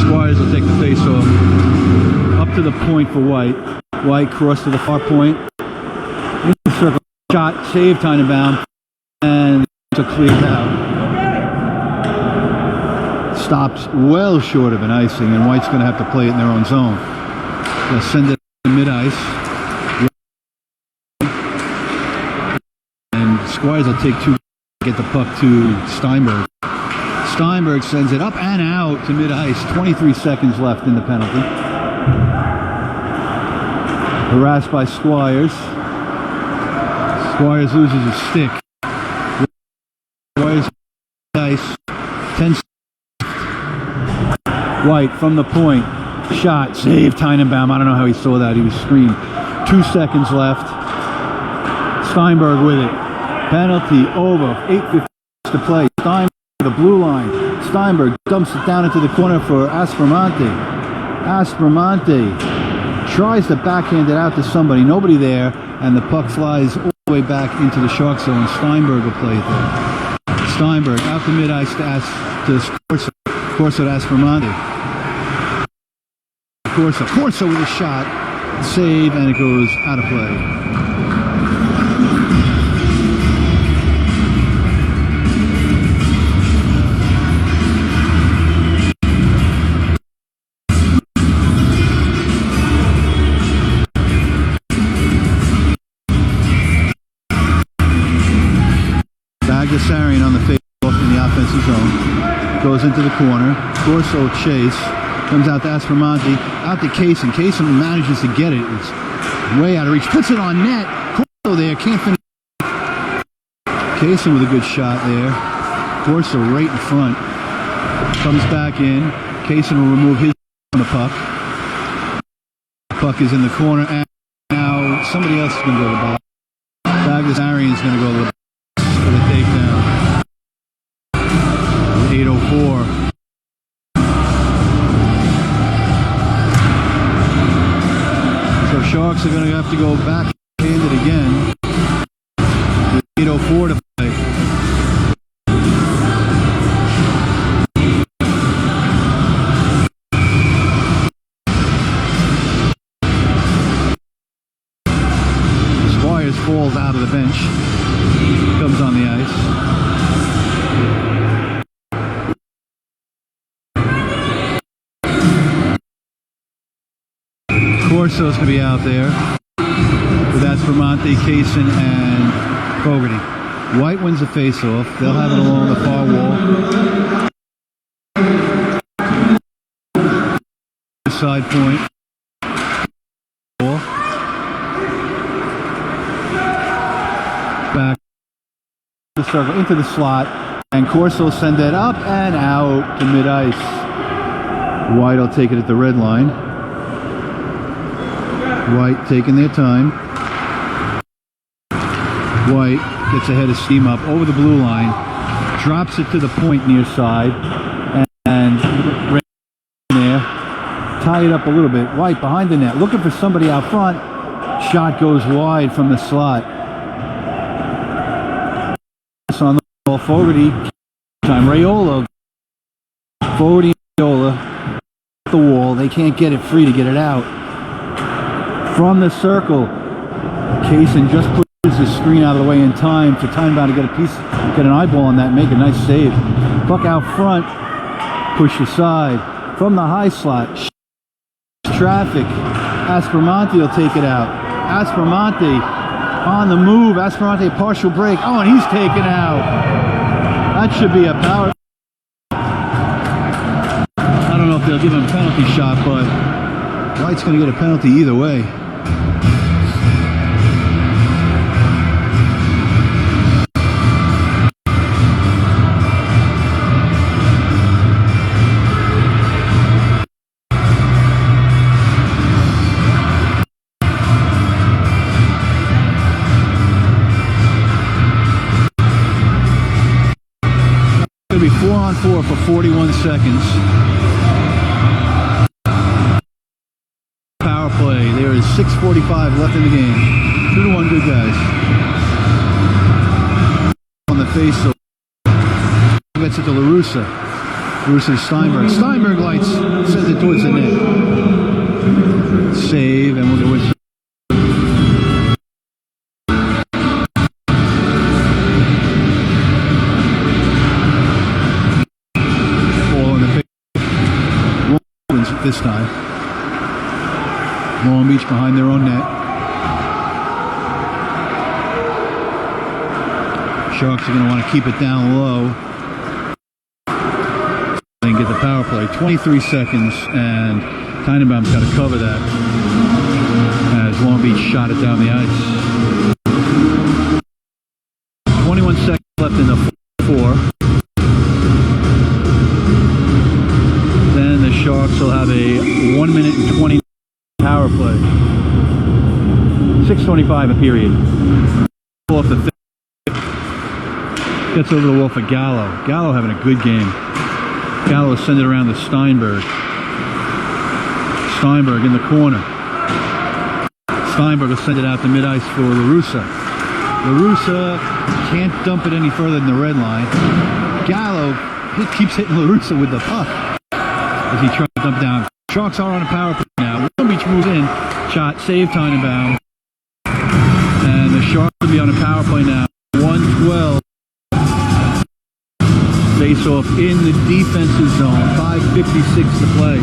Squires will take the face off. Up to the point for White. White cross to the far point. In the circle. Shot. Save. Tannenbaum. And it's cleared out. Stops well short of an icing, and White's going to have to play it in their own zone. They'll send it to mid-ice. Squires will take two to get the puck to Steinberg. Steinberg sends it up and out to mid-ice. 23 seconds left in the penalty. Harassed by Squires. Squires loses his stick. Squires ice. 10 seconds. White from the point. Shot. Save. Tannenbaum. I don't know how he saw that. He was screamed. 2 seconds left. Steinberg with it. Penalty over. 8:50 to play. Steinberg to the blue line. Steinberg dumps it down into the corner for Aspromonte. Aspromonte tries to backhand it out to somebody. Nobody there. And the puck flies way back into the shark zone. Steinberg will play it there. Steinberg out to mid-ice to Corso. Corso to Aspromonte. Corso with a shot. Save, and it goes out of play. Kasin on the face-off in the offensive zone. Goes into the corner. Corso chase. Comes out to Aspromonte. Out to Kasin. Kasin manages to get it. It's way out of reach. Puts it on net. Corso there. Can't finish. Kasin with a good shot there. Corso right in front. Comes back in. Kasin will remove his from the puck. Puck is in the corner. And now somebody else is going to go to the box. Kasin is going to go to the box for the takedown. 8:04. So Sharks are going to have to go back-handed again. 8:04 to play. Squires falls out of the bench. Comes on the ice. Corso's going to be out there with Aspromonte, Kasin, and Fogarty. White wins the face-off. They'll have it along the far wall. Side point. Back the circle into the slot, and Corso will send it up and out to mid-ice. White will take it at the red line. White taking their time. White gets ahead of steam up over the blue line, drops it to the point near side, and right there, tie it up a little bit. White behind the net, looking for somebody out front. Shot goes wide from the slot. On the ball, Fogarty, time Raiola. Fogarty and Raiola, the wall. They can't get it free to get it out. From the circle, Kasin just pushes the screen out of the way in time for Timebound to get a piece, get an eyeball on that, and make a nice save. Puck out front, push aside. From the high slot, traffic. Aspromonte will take it out. Aspromonte on the move. Aspromonte partial break. Oh, and he's taken out. That should be a power. I don't know if they'll give him a penalty shot, but White's going to get a penalty either way. It's going to be 4-on-4 for 41 seconds. Play. There is 6:45 left in the game. 2-1 good guys. On the face, so gets it to LaRussa. LaRussa to Steinberg. Steinberg lights, sends it towards the net. Save, and we'll go with ball in the face. This time. Long Beach behind their own net. Sharks are going to want to keep it down low and get the power play. 23 seconds, and Tannenbaum's got to cover that as Long Beach shot it down the ice. 21 seconds left in the four. Then the Sharks will have a 1 minute and 20 power play. 6:25 a period. Off the gets over the wall for Gallo. Gallo having a good game. Gallo send it around to Steinberg. Steinberg in the corner. Steinberg will send it out to mid-ice for LaRussa. LaRussa can't dump it any further than the red line. Gallo keeps hitting LaRussa with the puck as he tries to dump down. Sharks are on a power play now. Long Beach moves in. Shot, save, Tannenbaum. And the Sharks will be on a power play now. 112. Face off in the defensive zone. 5:56 to play.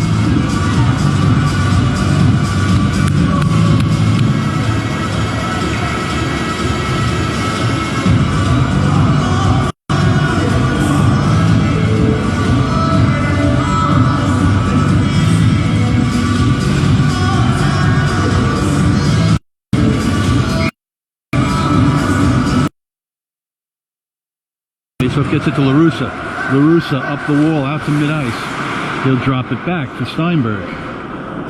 Faceoff gets it to LaRussa. LaRussa up the wall, out to mid-ice. He'll drop it back to Steinberg.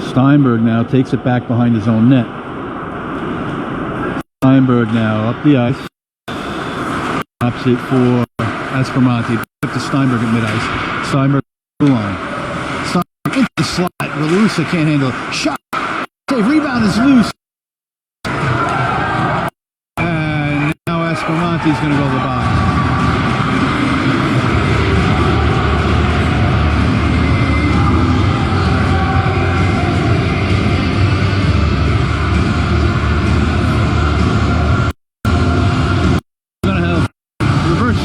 Steinberg now takes it back behind his own net. Steinberg now up the ice. Drops it for Aspromonte. Up to Steinberg at mid-ice. Steinberg blue line. Steinberg into the slot. LaRussa can't handle it. Shot. Save. Rebound is loose. And now Aspromonte's going to go to the box.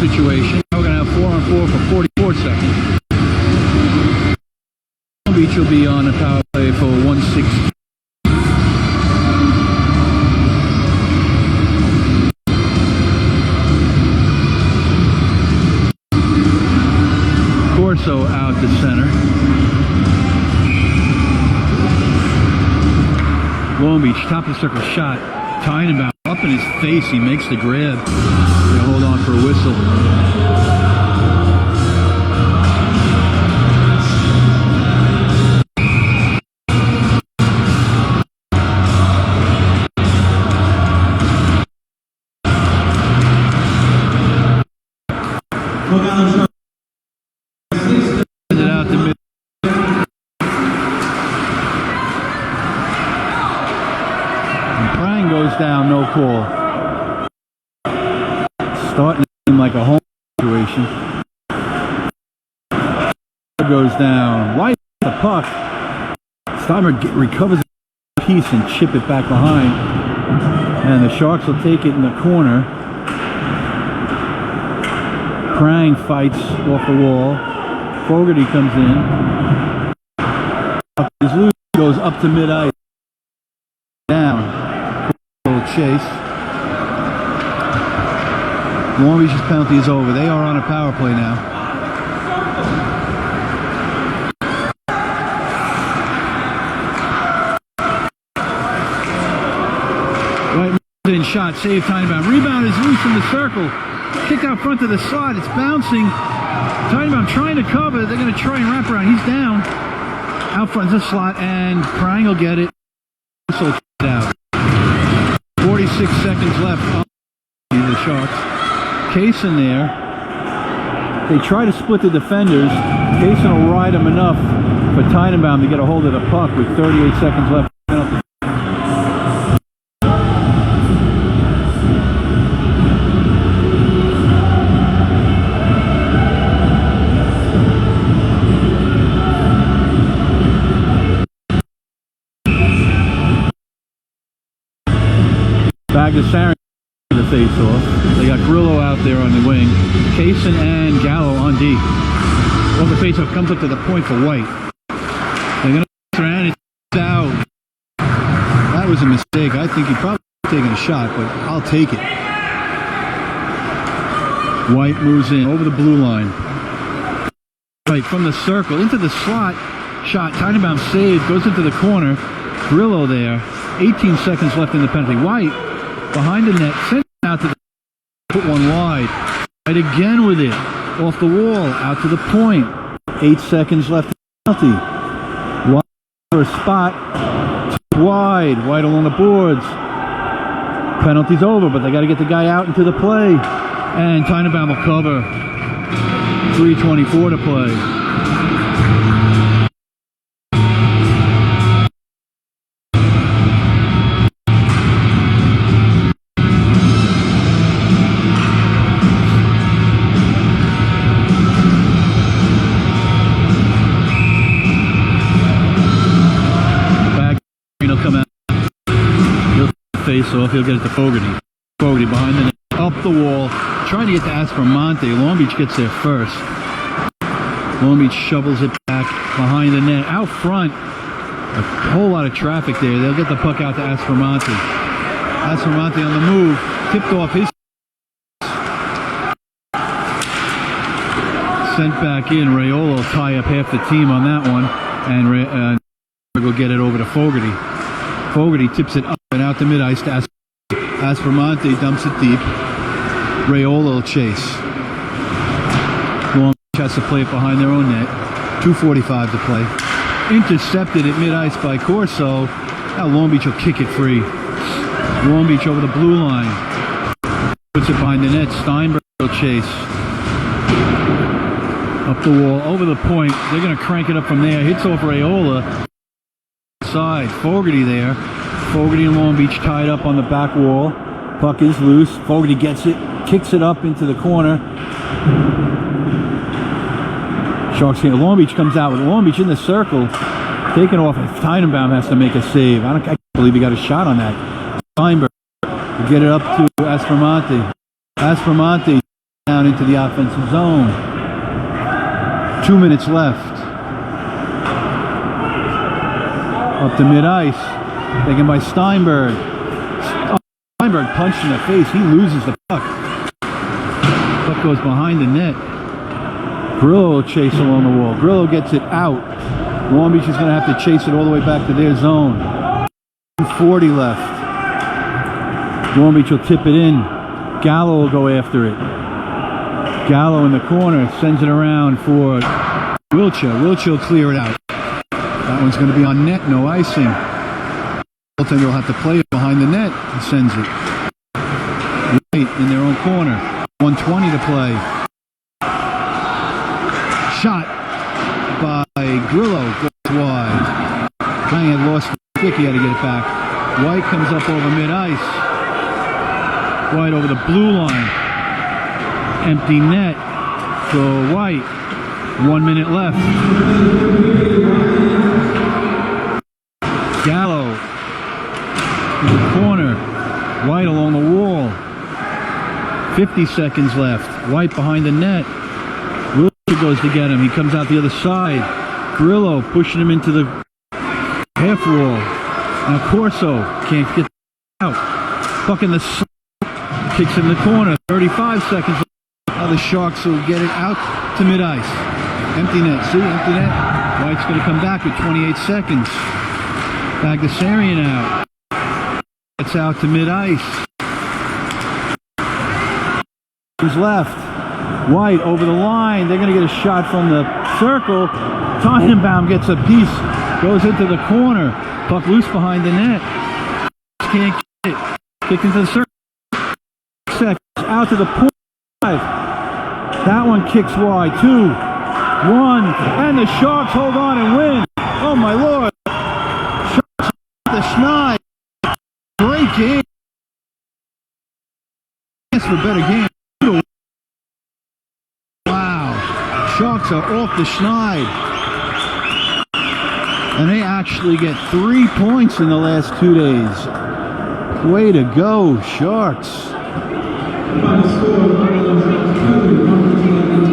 Situation. Now we're going to have 4-on-4 for 44 seconds. Long Beach will be on a power play for 160. Corso out to center. Long Beach, top of the circle shot. Tannenbaum up in his face. He makes the grab. They hold on for a whistle. Send it out to mid. Brian goes down, no call. Starting to seem like a home situation. Goes down. White the puck. Steinberg recovers the piece and chip it back behind. And the Sharks will take it in the corner. Prang fights off the wall. Fogarty comes in. His loose goes up to mid-ice. Down. Chase. Long Beach's penalty is over. They are on a power play now. Right in shot, save, Tannenbaum. Rebound is loose in the circle. Kick out front of the slot. It's bouncing. Tannenbaum trying to cover. They're going to try and wrap around. He's down. Out front of the slot, and Prang will get it. So out. 46 seconds left on the Sharks. Kasin there. They try to split the defenders. Kasin will ride him enough for Tannenbaum to get a hold of the puck with 38 seconds left. Back to Sarin for the face-off. They got Grillo out there on the wing. Kasin and Gallo on D. Well, the face-off comes up to the point for White. They're going to around. It's out. That was a mistake. I think he probably taken a shot, but I'll take it. White moves in over the blue line. Right from the circle into the slot. Shot. Tannenbaum saved. Goes into the corner. Grillo there. 18 seconds left in the penalty. White behind the net. Sent out to the put one wide. Right again with it. Off the wall. Out to the point. 8 seconds left in the penalty. White for a spot. Wide. White along the boards. Penalty's over, but they got to get the guy out into the play. And Tannenbaum will cover. 3:24 to play. face-off. He'll get it to Fogarty. Fogarty behind the net, up the wall, trying to get to Aspromonte. Long Beach gets there first. Long Beach shovels it back behind the net. Out front, a whole lot of traffic there. They'll get the puck out to Aspromonte. Aspromonte on the move, tipped off his. Sent back in. Raiola will tie up half the team on that one, and will get it over to Fogarty. Fogarty tips it up and out to mid-ice to Aspromonte, dumps it deep. Raiola will chase. Long Beach has to play it behind their own net. 2:45 to play. Intercepted at mid-ice by Corso. Now Long Beach will kick it free. Long Beach over the blue line. Puts it behind the net. Steinberg will chase. Up the wall, over the point. They're going to crank it up from there. Hits off Raiola. Side. Fogarty there. Fogarty and Long Beach tied up on the back wall. Puck is loose. Fogarty gets it. Kicks it up into the corner. Sharks here. Long Beach comes out with Long Beach in the circle. Taken off. Tannenbaum has to make a save. I can't believe he got a shot on that. Steinberg will get it up to Aspromonte. Aspromonte down into the offensive zone. 2 minutes left. Up to mid-ice. Taken by Steinberg. Steinberg punched in the face. He loses the puck. Puck goes behind the net. Grillo will chase along the wall. Grillo gets it out. Long Beach is going to have to chase it all the way back to their zone. 2:40 left. Long Beach will tip it in. Gallo will go after it. Gallo in the corner sends it around for Wiltshire. Wiltshire will clear it out. That one's going to be on net, no icing. Goaltender will have to play it behind the net and sends it. Right in their own corner. 1:20 to play. Shot by Grillo. Goes wide. Kang had lost the stick. He had to get it back. White comes up over mid-ice. White over the blue line. Empty net for White. 1 minute left. Gallo in the corner. White along the wall. 50 seconds left. White behind the net. Wilson goes to get him. He comes out the other side. Grillo pushing him into the half wall. Now Corso can't get out. Puck in the kicks in the corner. 35 seconds left. Now the Sharks will get it out to mid-ice. Empty net. See? Empty net. White's going to come back with 28 seconds. Bagdasarian out. It's out to mid-ice. Who's left? White over the line. They're going to get a shot from the circle. Tannenbaum gets a piece. Goes into the corner. Puck loose behind the net. Can't get it. Kick into the circle. Seconds. Out to the point. That one kicks wide. 2-1. And the Sharks hold on and win. Oh my Lord. Sharks the Schneid. Great game. Yes, for better game. Wow. Sharks are off the Schneid. And they actually get 3 points in the last 2 days. Way to go, Sharks.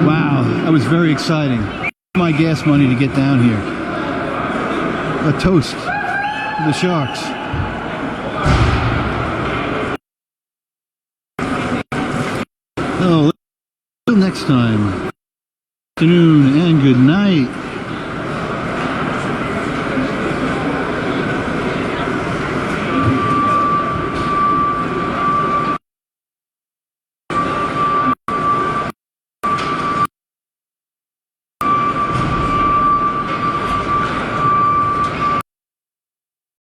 Wow, that was very exciting. My gas money to get down here. A toast to the Sharks. Oh, until next time. Good afternoon and good night.